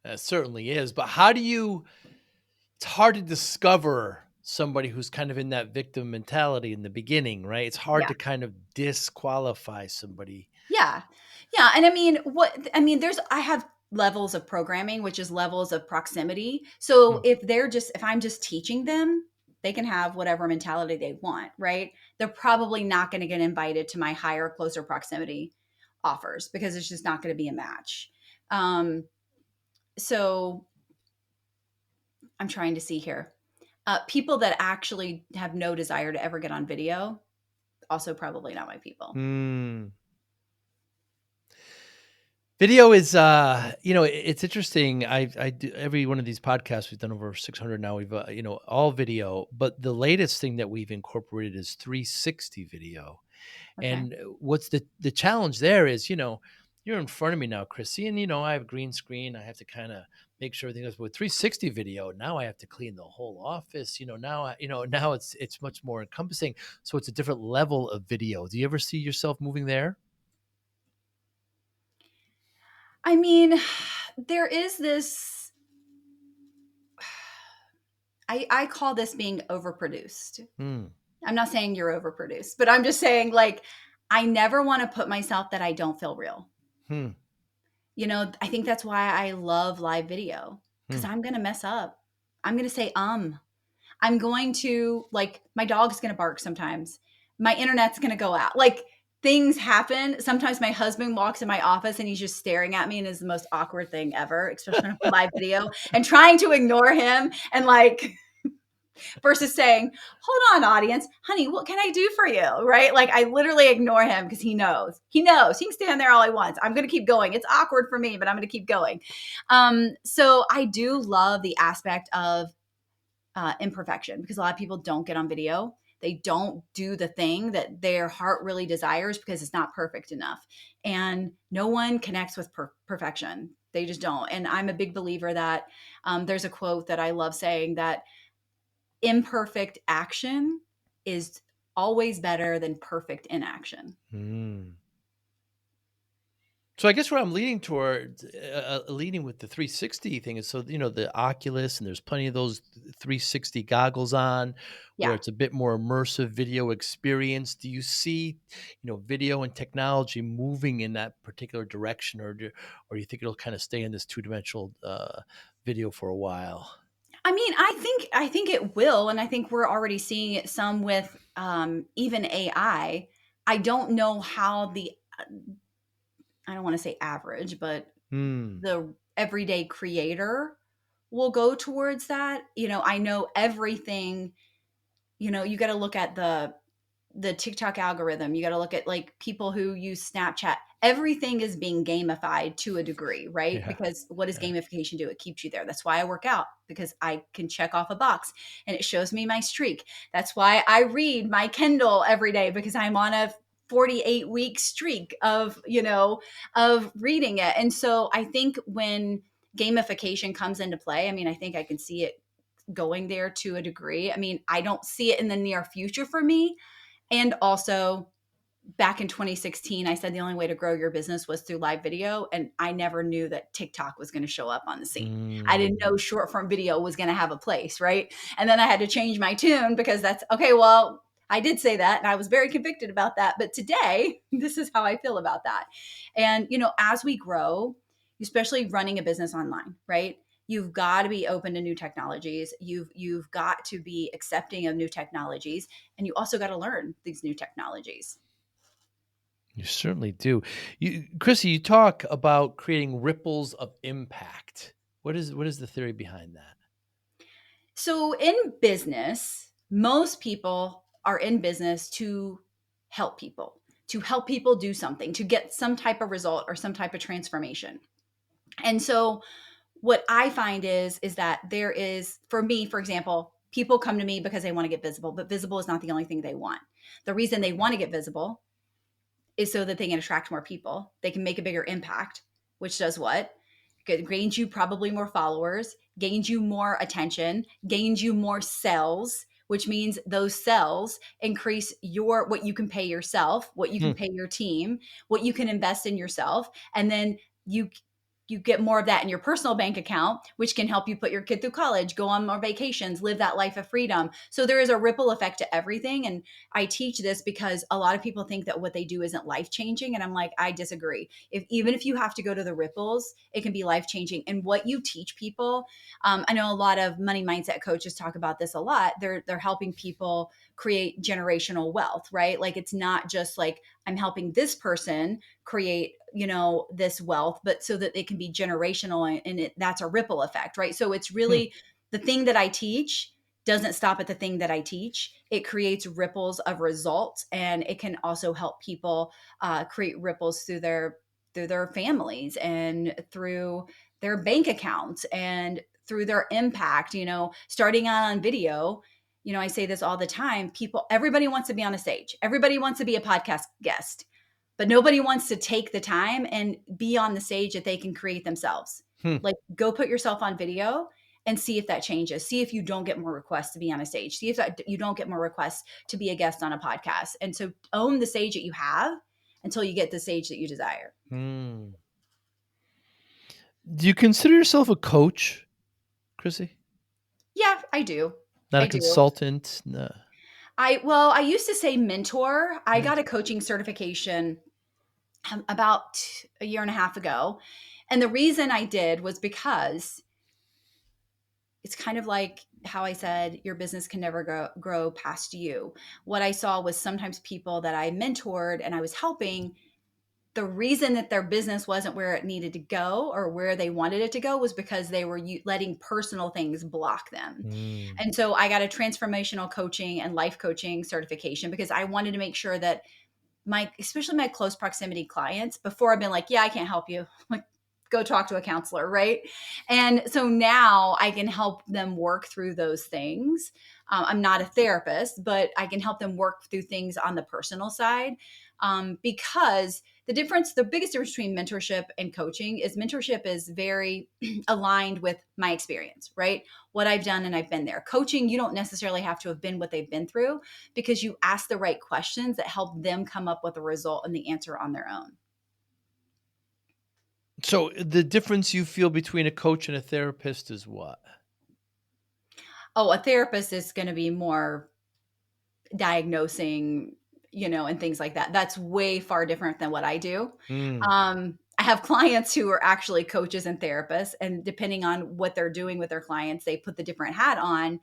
It certainly is. But how do you it's hard to discover somebody who's kind of in that victim mentality in the beginning, right? It's hard Yeah. to kind of disqualify somebody. Yeah. Yeah. And there's, I have levels of programming, which is levels of proximity. So Hmm. if I'm just teaching them, they can have whatever mentality they want, right? They're probably not going to get invited to my higher, closer proximity offers because it's just not going to be a match. Um, so I'm trying to see here. People that actually have no desire to ever get on video, also probably not my people. Hmm. Video is, it's interesting. I do every one of these podcasts. We've done over 600 now. We've, all video, but the latest thing that we've incorporated is 360 video. Okay. And what's the challenge there is, you're in front of me now, Chrissy, and I have a green screen. I have to kind of make sure everything goes. With 360 video, now I have to clean the whole office. Now it's much more encompassing. So it's a different level of video. Do you ever see yourself moving there? I mean, there is this, I call this being overproduced. Hmm. I'm not saying you're overproduced, but I'm just saying, like, I never want to put myself that I don't feel real. Hmm. I think that's why I love live video, because Hmm. I'm going to mess up. I'm going to say, I'm going to, like, my dog's going to bark sometimes. My internet's going to go out. Like, things happen. Sometimes my husband walks in my office and he's just staring at me and is the most awkward thing ever, especially on a live video, and trying to ignore him and, like, versus saying, hold on, audience, honey, what can I do for you? Right? Like, I literally ignore him because he knows. He can stand there all he wants. I'm going to keep going. It's awkward for me, but I'm going to keep going. So I do love the aspect of imperfection, because a lot of people don't get on video. They don't do the thing that their heart really desires because it's not perfect enough. And no one connects with perfection. They just don't. And I'm a big believer that there's a quote that I love saying, that imperfect action is always better than perfect inaction. Hmm. So I guess where I'm leaning toward, leaning with the 360 thing is, so the Oculus, and there's plenty of those 360 goggles on, where Yeah. it's a bit more immersive video experience. Do you see, video and technology moving in that particular direction, or do you think it'll kind of stay in this two-dimensional video for a while? I mean, I think it will, and I think we're already seeing it some with even AI. I don't know how the, I don't want to say average, but Hmm. the everyday creator will go towards that. I know everything, you got to look at the TikTok algorithm. You got to look at, like, people who use Snapchat. Everything is being gamified to a degree, right? Yeah. Because what does Yeah. gamification do? It keeps you there. That's why I work out, because I can check off a box and it shows me my streak. That's why I read my Kindle every day, because I'm on a 48-week streak of reading it. And so I think when gamification comes into play, I mean, I think I can see it going there to a degree. I mean, I don't see it in the near future for me. And also, back in 2016, I said the only way to grow your business was through live video. And I never knew that TikTok was going to show up on the scene. I didn't Hmm. know short form video was going to have a place, right? And then I had to change my tune, because that's okay. Well, I did say that and I was very convicted about that. But today, this is how I feel about that. And, as we grow, especially running a business online, right? You've got to be open to new technologies. You've got to be accepting of new technologies, and you also got to learn these new technologies. You certainly do. Chrissy, you talk about creating ripples of impact. What is the theory behind that? So in business, most people are in business to help people do something, to get some type of result or some type of transformation. And so what I find is that there is, for me, for example, people come to me because they want to get visible, but visible is not the only thing they want. The reason they want to get visible is so that they can attract more people. They can make a bigger impact, which does what? Gains you probably more followers, gains you more attention, gains you more sales, which means those sales increase what you can pay yourself, what you can Hmm. pay your team, what you can invest in yourself, and then you get more of that in your personal bank account, which can help you put your kid through college, go on more vacations, live that life of freedom. So there is a ripple effect to everything. And I teach this because a lot of people think that what they do isn't life changing. And I'm like, I disagree. Even if you have to go to the ripples, it can be life changing. And what you teach people, I know a lot of money mindset coaches talk about this a lot. They're helping people create generational wealth, right? Like, it's not just like I'm helping this person create this wealth, but so that it can be generational, and that's a ripple effect, right? So it's Hmm. really the thing that I teach doesn't stop at the thing that I teach. It creates ripples of results, and it can also help people create ripples through their through their families and through their bank accounts and through their impact, starting on video. I say this all the time. Everybody wants to be on a stage. Everybody wants to be a podcast guest, but nobody wants to take the time and be on the stage that they can create themselves. Hmm. Like, go put yourself on video and see if that changes. See if you don't get more requests to be on a stage. See if you don't get more requests to be a guest on a podcast. And so own the stage that you have until you get the stage that you desire. Hmm. Do you consider yourself a coach, Chrissy? Yeah, I do. Not a I do. consultant? No. I used to say mentor. I got Mentor. a coaching certification about a year and a half ago. And the reason I did was because it's kind of like how I said, your business can never grow past you. What I saw was sometimes people that I mentored and I was helping, the reason that their business wasn't where it needed to go or where they wanted it to go was because they were letting personal things block them. Hmm. And so I got a transformational coaching and life coaching certification because I wanted to make sure that especially my close proximity clients, before I've been like, yeah, I can't help you. Like, go talk to a counselor, right? And so now I can help them work through those things. I'm not a therapist, but I can help them work through things on the personal side, because the biggest difference between mentorship and coaching is mentorship is very aligned with my experience, right? What I've done and I've been there. Coaching, you don't necessarily have to have been what they've been through because you ask the right questions that help them come up with a result and the answer on their own. So the difference you feel between a coach and a therapist is what? Oh, a therapist is going to be more diagnosing, and things like that. That's way far different than what I do. Hmm. I have clients who are actually coaches and therapists, and depending on what they're doing with their clients, they put the different hat on.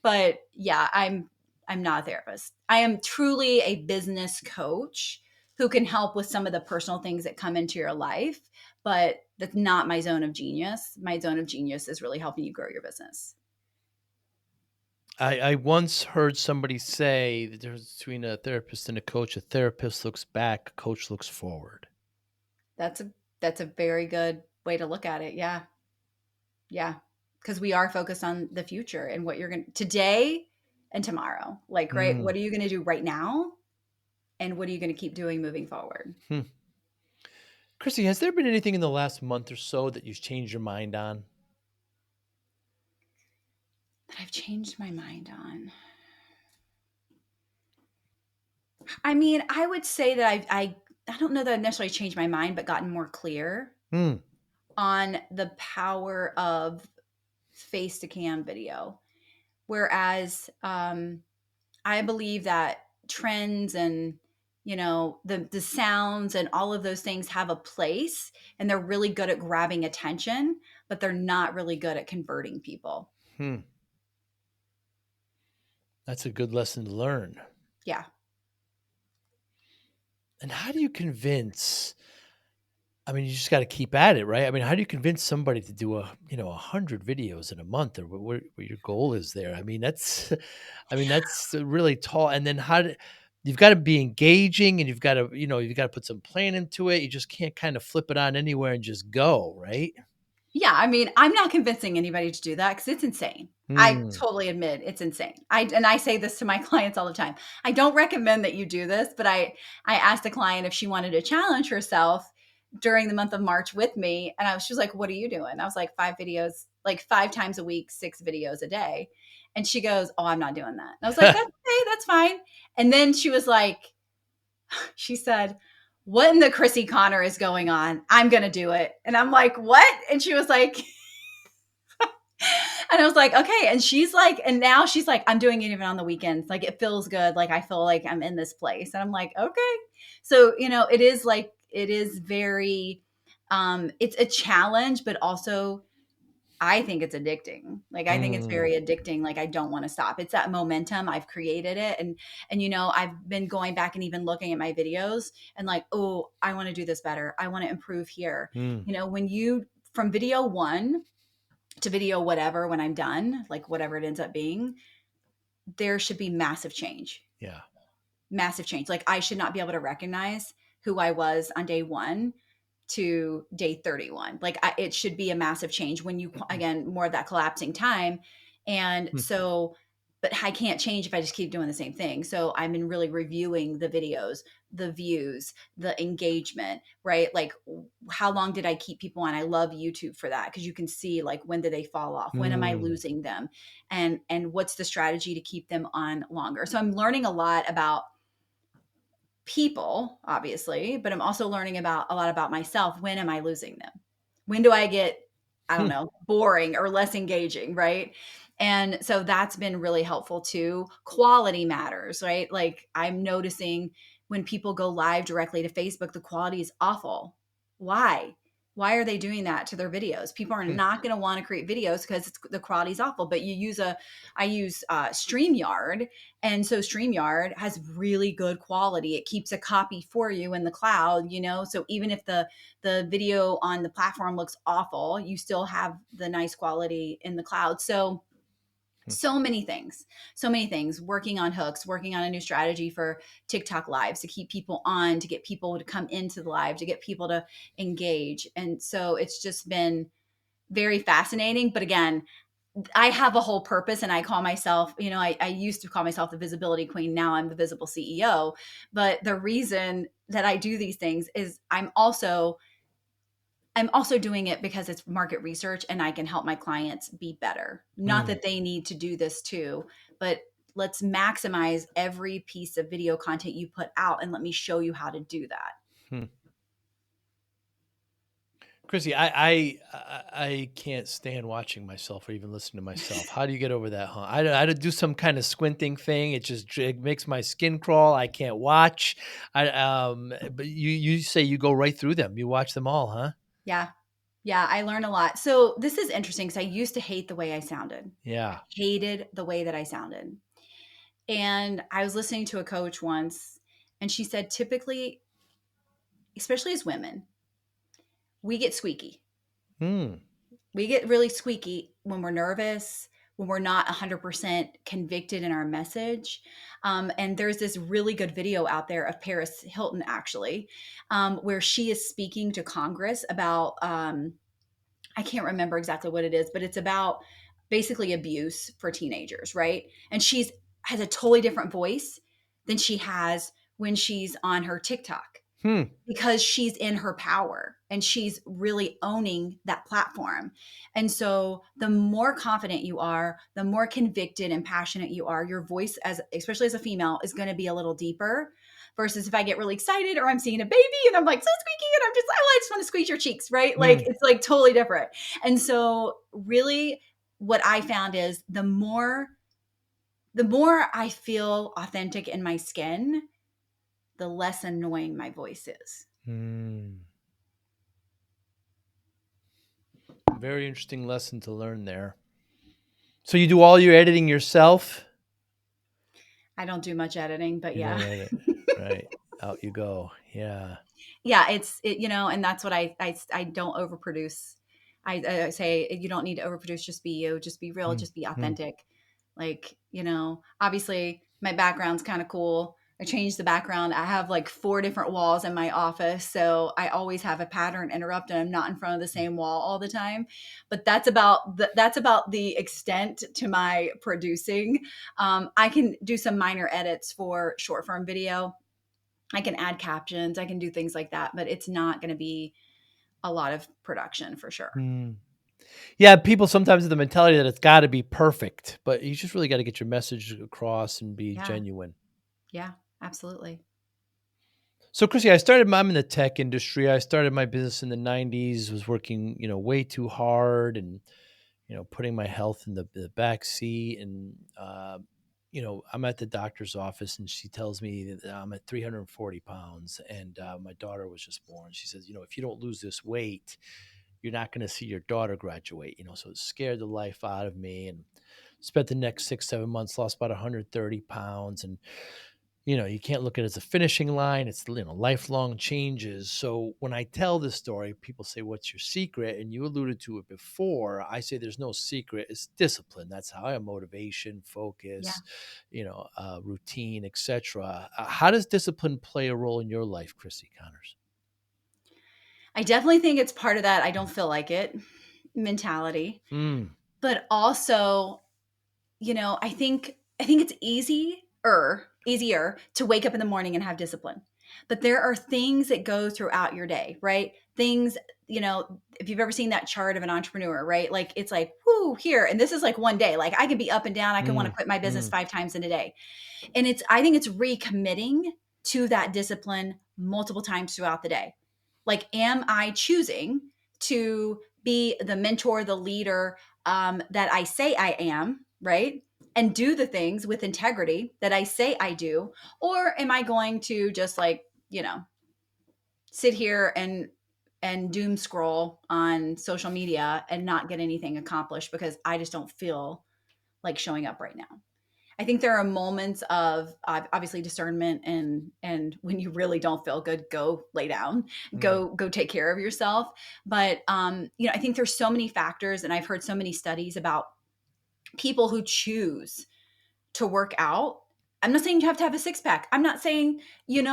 But yeah, I'm not a therapist. I am truly a business coach who can help with some of the personal things that come into your life, but that's not my zone of genius. My zone of genius is really helping you grow your business. I once heard somebody say the difference between a therapist and a coach. A therapist looks back, a coach looks forward. That's a very good way to look at it. Yeah. Yeah. Because we are focused on the future and what you're going to today and tomorrow. Like, right, Hmm. what are you going to do right now? And what are you going to keep doing moving forward? Hmm. Chrissy, has there been anything in the last month or so that you've changed your mind on? That I've changed my mind on. I mean, I would say that I don't know that I've necessarily changed my mind, but gotten more clear Hmm. on the power of face to cam video. Whereas I believe that trends and the sounds and all of those things have a place, and they're really good at grabbing attention, but they're not really good at converting people. Hmm. That's a good lesson to learn. Yeah. And how do you convince? I mean, you just got to keep at it, right? I mean, how do you convince somebody to do 100 videos in a month, or what your goal is there? I mean, that's, I mean, that's really tall. And then you've got to be engaging, and you've got to put some plan into it. You just can't kind of flip it on anywhere and just go, right? Yeah, I mean, I'm not convincing anybody to do that because it's insane. I Hmm. totally admit it's insane. I say this to my clients all the time. I don't recommend that you do this, but I asked the client if she wanted to challenge herself during the month of March with me, and she was like, "What are you doing?" I was like, 5 videos, like 5 times a week, 6 videos a day, and she goes, "Oh, I'm not doing that." And I was like, "That's okay, that's fine." And then she was like, she said, "What in the Crissy Conner is going on? I'm going to do it." And I'm like, "What?" And she was like, and I was like, "Okay." And she's like, and now she's like, "I'm doing it even on the weekends. Like, it feels good. Like, I feel like I'm in this place." And I'm like, "Okay." So, it is very, it's a challenge, but also I think it's addicting. Like, I think it's Hmm. very addicting. Like, I don't want to stop. It's that momentum. I've created it. And, I've been going back and even looking at my videos and like, oh, I want to do this better. I want to improve here. Hmm. When from video one to video whatever, when I'm done, like whatever it ends up being, there should be massive change. Yeah. Massive change. Like, I should not be able to recognize who I was on day 1 to day 31. Like it should be a massive change when you, again, more of that collapsing time. And Hmm. so, but I can't change if I just keep doing the same thing. So I've been really reviewing the videos, the views, the engagement, right? Like how long did I keep people on? I love YouTube for that because you can see like when did they fall off? When am I Mm. losing them? And what's the strategy to keep them on longer? So I'm learning a lot about people, obviously, but I'm also learning about a lot about myself. When am I losing them? When do I get, I don't Hmm. know, boring or less engaging, right? And so that's been really helpful too. Quality matters, right? Like I'm noticing when people go live directly to Facebook, the quality is awful. Why? Why are they doing that to their videos? People are Hmm. not going to want to create videos because the quality is awful. But I use StreamYard, and so StreamYard has really good quality. It keeps a copy for you in the cloud, you know? So even if the video on the platform looks awful, you still have the nice quality in the cloud. So so many things, so many things, working on hooks, working on a new strategy for TikTok lives to keep people on, to get people to come into the live, to get people to engage. And so it's just been very fascinating. But again, I have a whole purpose, and I call myself, you know, I used to call myself the visibility queen. Now I'm the visible CEO. But the reason that I do these things is I'm also doing it because it's market research and I can help my clients be better. Not Hmm. that they need to do this too, but let's maximize every piece of video content you put out and let me show you how to do that. Hmm. Chrissy, I can't stand watching myself or even listening to myself. How do you get over that, huh? I do some kind of squinting thing. It makes my skin crawl. I can't watch. But you say you go right through them. You watch them all, huh? Yeah. Yeah, I learn a lot. So this is interesting because I used to hate the way I sounded. I Yeah. hated the way that I sounded. And I was listening to a coach once, and she said, typically, especially as women, we get squeaky. Hmm. We get really squeaky when we're nervous, when we're not 100% convicted in our message. And there's this really good video out there of Paris Hilton, actually, where she is speaking to Congress about, I can't remember exactly what it is, but it's about basically abuse for teenagers, right? And she's has a totally different voice than she has when she's on her TikTok Hmm. because she's in her power and she's really owning that platform. And so the more confident you are, the more convicted and passionate you are, your voice, as especially as a female, is going to be a little deeper versus if I get really excited or I'm seeing a baby and I'm like so squeaky and I'm just, oh, I just want to squeeze your cheeks, right? Like Hmm. it's like totally different. And so really what I found is the more I feel authentic in my skin, the less annoying my voice is. Hmm. Very interesting lesson to learn there. So you do all your editing yourself? I don't do much editing, but You yeah. don't edit, right? Out you go. Yeah. Yeah, and that's what I don't overproduce. I say you don't need to overproduce, just be you, just be real, Hmm. just be Hmm. authentic. Like, obviously my background's kind of cool. I changed the background. I have like 4 different walls in my office, so I always have a pattern interrupt and I'm not in front of the same wall all the time. But that's about the extent to my producing. I can do some minor edits for short form video. I can add captions, I can do things like that, but it's not going to be a lot of production for sure. Hmm. Yeah, people sometimes have the mentality that it's gotta be perfect, but you just really gotta get your message across and be Yeah. genuine. Yeah, absolutely. So, Chrissy, I'm in the tech industry. I started my business in the '90s, was working, way too hard and, putting my health in the back seat. And, I'm at the doctor's office and she tells me that I'm at 340 pounds and my daughter was just born. She says, if you don't lose this weight, you're not going to see your daughter graduate, so it scared the life out of me and spent the next 6, 7 months, lost about 130 pounds. And, You can't look at it as a finishing line. It's, lifelong changes. So when I tell this story, people say, "What's your secret?" And you alluded to it before. I say there's no secret. It's discipline. That's how I have motivation, Yeah. focus, routine, etc. How does discipline play a role in your life, Crissy Connors? I definitely think it's part of that I don't feel like it mentality, Mm, but also, I think it's easier to wake up in the morning and have discipline. But there are things that go throughout your day, right? Things, if you've ever seen that chart of an entrepreneur, right? Like it's like, whoo, here. And this is like one day. Like I can be up and down. I can want to mm, quit my business mm, 5 times in a day. And I think it's recommitting to that discipline multiple times throughout the day. Like, am I choosing to be the mentor, the leader that I say I am, right? And do the things with integrity that I say I do? Or am I going to just like, sit here and doom scroll on social media and not get anything accomplished because I just don't feel like showing up right now? I think there are moments of obviously discernment, and when you really don't feel good, go lay down, mm, go take care of yourself. But I think there's so many factors, and I've heard so many studies about people who choose to work out. I'm not saying you have to have a six pack. I'm not saying, you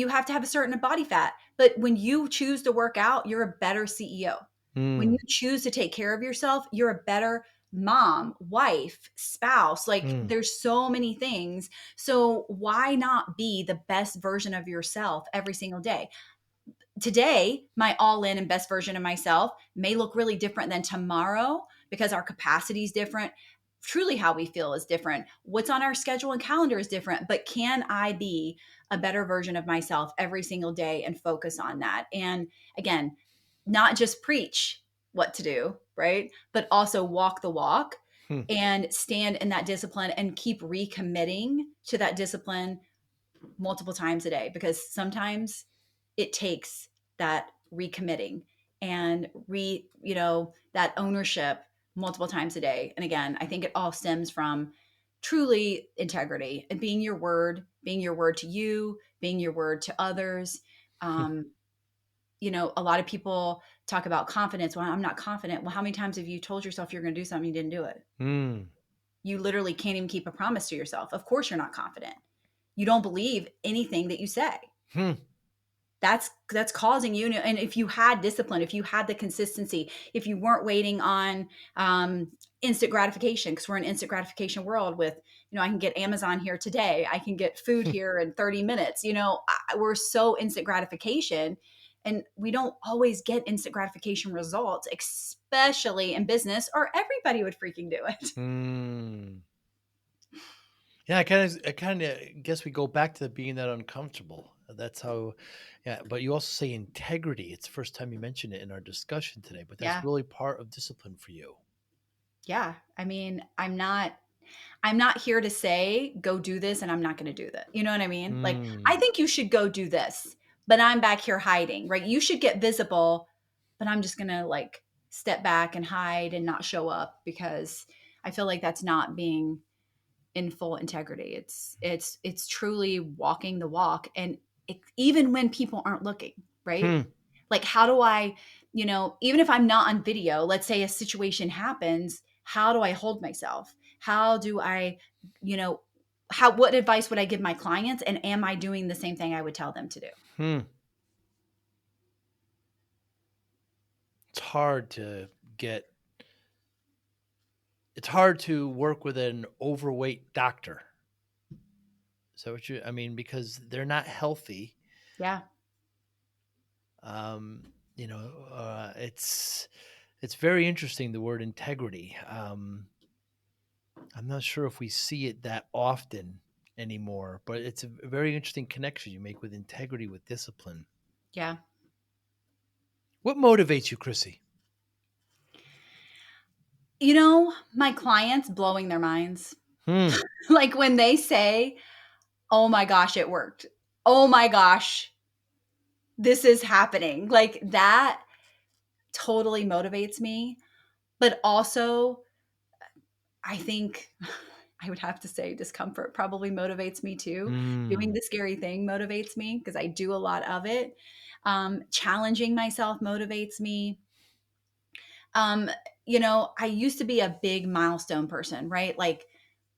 have to have a certain body fat, but when you choose to work out, you're a better CEO. When you mm, choose to take care of yourself, you're a better mom, wife, spouse. Like mm, there's so many things. So why not be the best version of yourself every single day? Today, my all in and best version of myself may look really different than tomorrow because our capacity is different. Truly, how we feel is different. What's on our schedule and calendar is different. But can I be a better version of myself every single day and focus on that? And again, not just preach what to do, right? But also walk the walk mm, and stand in that discipline and keep recommitting to that discipline multiple times a day, because sometimes it takes that recommitting and that ownership multiple times a day. And again, I think it all stems from truly integrity and being your word to you, being your word to others. um a lot of people talk about confidence. Well, I'm not confident. Well, how many times have you told yourself you're going to do something, you didn't do it? mm, You literally can't even keep a promise to yourself. Of course you're not confident. You don't believe anything that you say. mm, That's causing you to, and if you had discipline, if you had the consistency, if you weren't waiting on instant gratification, because we're in instant gratification world with, I can get Amazon here today, I can get food here in 30 minutes. We're so instant gratification, and we don't always get instant gratification results, especially in business, or everybody would freaking do it. mm. Yeah, I kind of guess we go back to being that uncomfortable. That's how, yeah. But you also say integrity. It's the first time you mentioned it in our discussion today. But that's Yeah. really part of discipline for you. Yeah. I mean, I'm not here to say go do this and I'm not going to do that. You know what I mean? Like I Mm, think you should go do this, but I'm back here hiding, right? You should get visible, but I'm just going to like step back and hide and not show up because I feel like that's not being in full integrity. It's truly walking the walk, and even when people aren't looking, right? hmm, Like how do I, even if I'm not on video, let's say a situation happens, how do I hold myself? How do I, you know, what advice would I give my clients, and am I doing the same thing I would tell them to do? hmm. It's hard to get. It's hard to work with an overweight doctor. Is that what you? I mean, because they're not healthy. Yeah. It's very interesting, the word integrity. I'm not sure if we see it that often anymore, but it's a very interesting connection you make with integrity with discipline. Yeah. What motivates you, Chrissy? My clients blowing their minds. Hmm. Like when they say, "Oh my gosh, it worked. Oh my gosh, this is happening." Like that totally motivates me. But also, I think I would have to say discomfort probably motivates me too. Doing Mm. the scary thing motivates me because I do a lot of it. Challenging myself motivates me. Um, I used to be a big milestone person, right? Like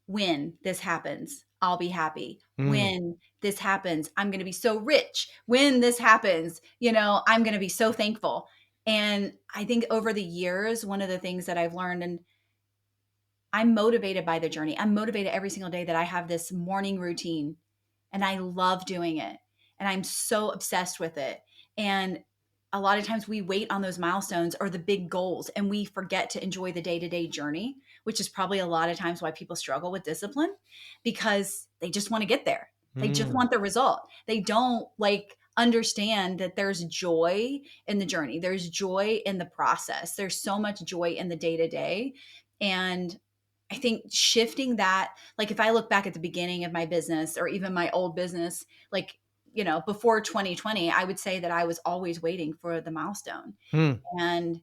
when this happens, I'll be happy. Mm. When this happens, I'm going to be so rich. When this happens, I'm going to be so thankful. And I think over the years, one of the things that I've learned, and I'm motivated by the journey. I'm motivated every single day that I have this morning routine and I love doing it. And I'm so obsessed with it. And a lot of times we wait on those milestones or the big goals and we forget to enjoy the day to day journey, which is probably a lot of times why people struggle with discipline because they just want to get there. They just Mm. want the result. They don't like understand that there's joy in the journey. There's joy in the process. There's so much joy in the day to day. And I think shifting that, like if I look back at the beginning of my business or even my old business, like, before 2020, I would say that I was always waiting for the milestone Mm. and,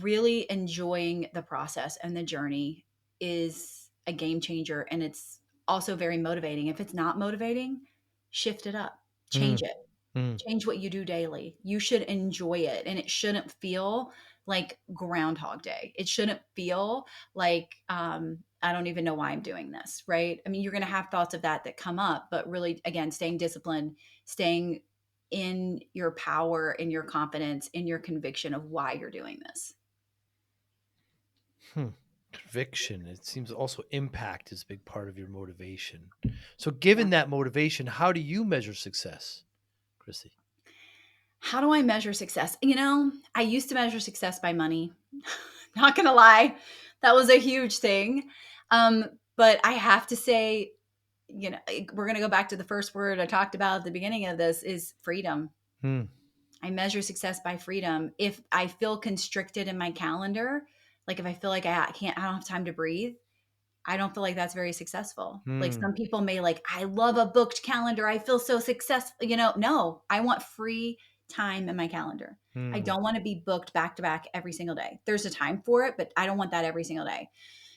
really enjoying the process and the journey is a game changer. And it's also very motivating. If it's not motivating, shift it up, change Mm. it. Mm. Change what you do daily. You should enjoy it and it shouldn't feel like Groundhog Day. It shouldn't feel like I don't even know why I'm doing this, right? I mean, you're going to have thoughts of that come up, but really again, staying disciplined, staying in your power, in your confidence, in your conviction of why you're doing this. Hmm. Conviction. It seems also impact is a big part of your motivation. So, given Yeah. that motivation, how do you measure success, Chrissy? How do I measure success? I used to measure success by money. Not going to lie. That was a huge thing. But I have to say, we're going to go back to the first word I talked about at the beginning of this is freedom. Hmm. I measure success by freedom. If I feel constricted in my calendar, like if I feel like I don't have time to breathe, I don't feel like that's very successful. Like Hmm. some people may like, I love a booked calendar. I feel so successful. No, I want free time in my calendar. I Hmm. don't want to be booked back to back every single day. There's a time for it, but I don't want that every single day.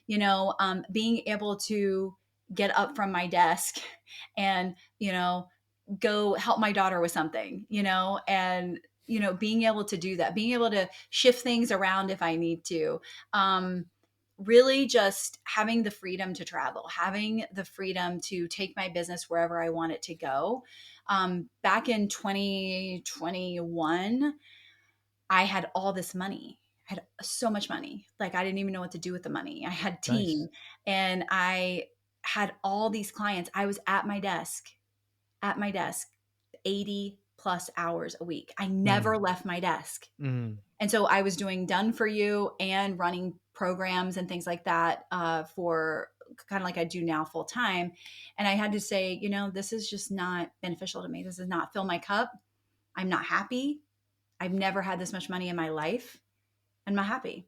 Being able to get up from my desk and, go help my daughter with something, and, being able to do that, being able to shift things around if I need to. Really just having the freedom to travel, having the freedom to take my business wherever I want it to go. Back in 2021, I had all this money. I had so much money. Like I didn't even know what to do with the money. I had a Nice. team and I had all these clients. I was at my desk 80 plus hours a week. I Hmm. never left my desk. Hmm. And so I was doing done for you and running programs and things like that for kind of like I do now full time. And I had to say, this is just not beneficial to me. This does not fill my cup. I'm not happy. I've never had this much money in my life. I'm not happy.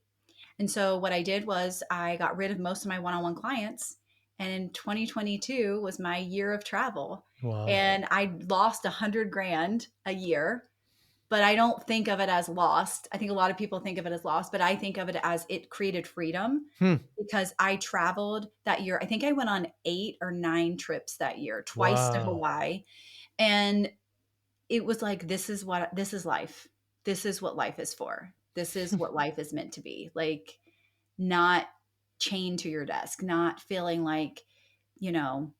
And so what I did was I got rid of most of my one-on-one clients. And in 2022 was my year of travel. Wow. And I lost 100 grand a year, but I don't think of it as lost. I think a lot of people think of it as lost, but I think of it as it created freedom Hmm. because I traveled that year. I think I went on 8 or 9 trips that year, twice to Wow. Hawaii. And it was like, this is life. This is what life is for. This is what life is meant to be. Like, not chained to your desk, not feeling like, you know,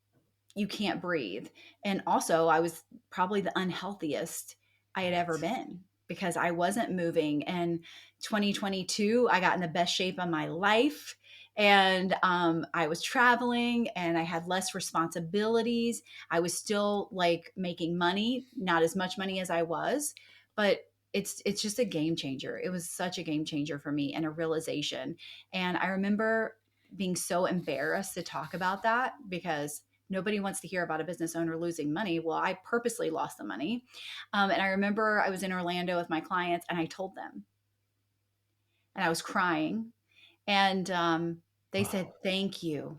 you can't breathe. And also, I was probably the unhealthiest I had ever Right. been because I wasn't moving. And 2022, I got in the best shape of my life. And I was traveling and I had less responsibilities. I was still like making money, not as much money as I was, but it's just a game changer. It was such a game changer for me and a realization. And I remember being so embarrassed to talk about that because nobody wants to hear about a business owner losing money. Well, I purposely lost the money. And I remember I was in Orlando with my clients and I told them, and I was crying. And they said, Wow. thank you.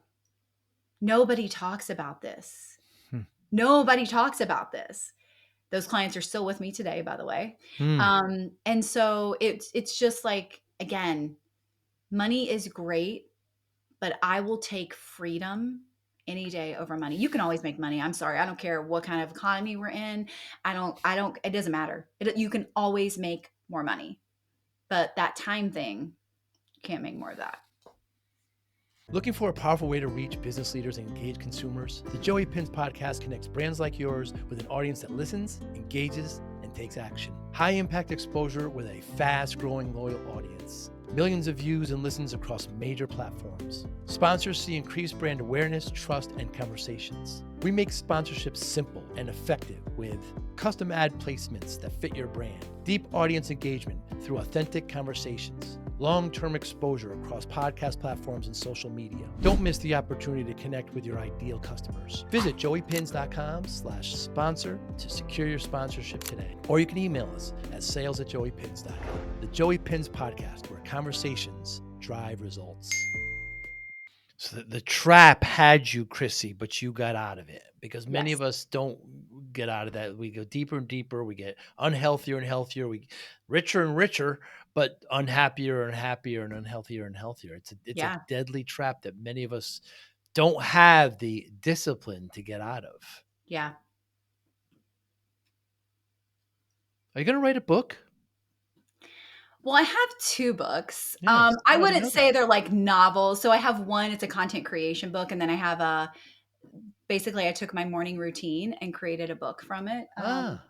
Nobody talks about this. Hmm. Nobody talks about this. Those clients are still with me today, by the way. Hmm. And so it's just like, again, money is great, but I will take freedom any day over money. You can always make money. I'm sorry. I don't care what kind of economy we're in. It doesn't matter. You can always make more money, but that time thing, you can't make more of that. Looking for a powerful way to reach business leaders and engage consumers? The Joey Pinz podcast connects brands like yours with an audience that listens, engages, and takes action. High impact exposure with a fast growing loyal audience. Millions of views and listens across major platforms. Sponsors see increased brand awareness, trust, and conversations. We make sponsorships simple and effective with custom ad placements that fit your brand, deep audience engagement through authentic conversations, long-term exposure across podcast platforms and social media. Don't miss the opportunity to connect with your ideal customers. Visit joeypins.com/sponsor to secure your sponsorship today. Or you can email us at sales@joeypins.com. The Joey Pinz podcast, where conversations drive results. So the trap had you, Chrissy, but you got out of it, because many Yes. of us don't get out of that. We go deeper and deeper. We get unhealthier and healthier. We richer and richer, but unhappier and happier and unhealthier and healthier. It's a Yeah. deadly trap that many of us don't have the discipline to get out of. Yeah. Are you going to write a book? Well, I have 2 books. Yes. I Oh, I didn't wouldn't know say that. they're like novels. So I have one, it's a content creation book, and then I have basically I took my morning routine and created a book from it. Ah,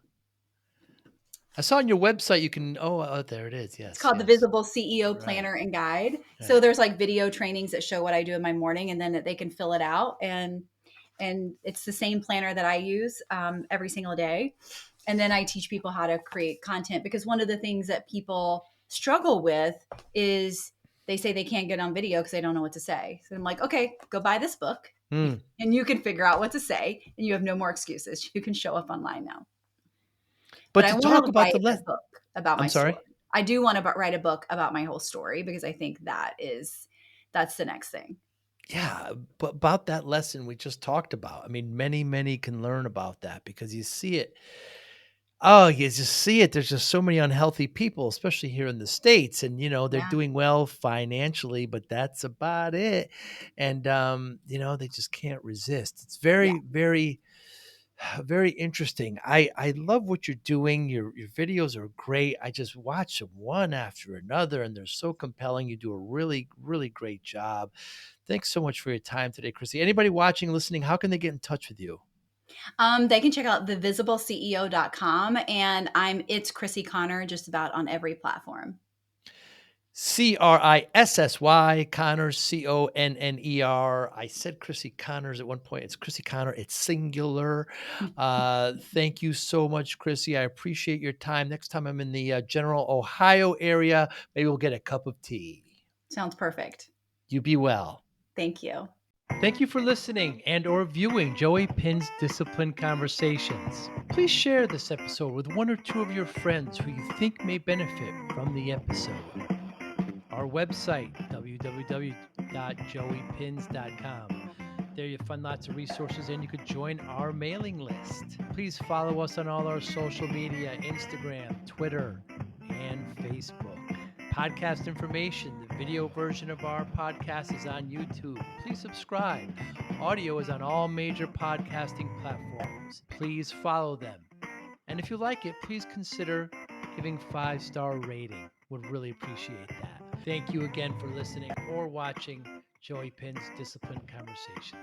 I saw on your website you can. Oh, there it is. It's Yes, called the yes. Visible CEO Right, Planner and Guide. So right. there's like video trainings that show what I do in my morning, and then they can fill it out, and it's the same planner that I use every single day. And then I teach people how to create content, because one of the things that people struggle with is they say they can't get on video because they don't know what to say. So I'm like, okay, go buy this book Hmm. and you can figure out what to say, and you have no more excuses. You can show up online now. But But I to want talk to about write the a book about my I'm story. sorry. I do want to write a book about my whole story, because I think that's the next thing. Yeah, but about that lesson we just talked about. I mean, many can learn about that, because you see it. Oh, you just see it. There's just so many unhealthy people, especially here in the States. And, they're Yeah. doing well financially, but that's about it. And, they just can't resist. It's Yeah. very, very, very interesting. I love what you're doing. Your videos are great. I just watch them one after another, and they're so compelling. You do a really, really great job. Thanks so much for your time today, Chrissy. Anybody watching, listening, how can they get in touch with you? They can check out thevisibleceo.com, and it's Crissy Conner just about on every platform. Crissy Connor, Conner. I said Chrissy Connors at one point. It's Crissy Conner. It's singular. Thank you so much, Chrissy. I appreciate your time. Next time I'm in the general Ohio area, maybe we'll get a cup of tea. Sounds perfect. You be well. Thank you. Thank you for listening and or viewing Joey Pinz Discipline Conversations. Please share this episode with one or two of your friends who you think may benefit from the episode. Our website, www.joeypins.com. There you'll find lots of resources, and you could join our mailing list. Please follow us on all our social media, Instagram, Twitter, and Facebook. Podcast information, the video version of our podcast is on YouTube. Please subscribe. Audio is on all major podcasting platforms. Please follow them. And if you like it, please consider giving 5-star rating. Would really appreciate that. Thank you again for listening or watching Joey Pinz Discipline Conversations.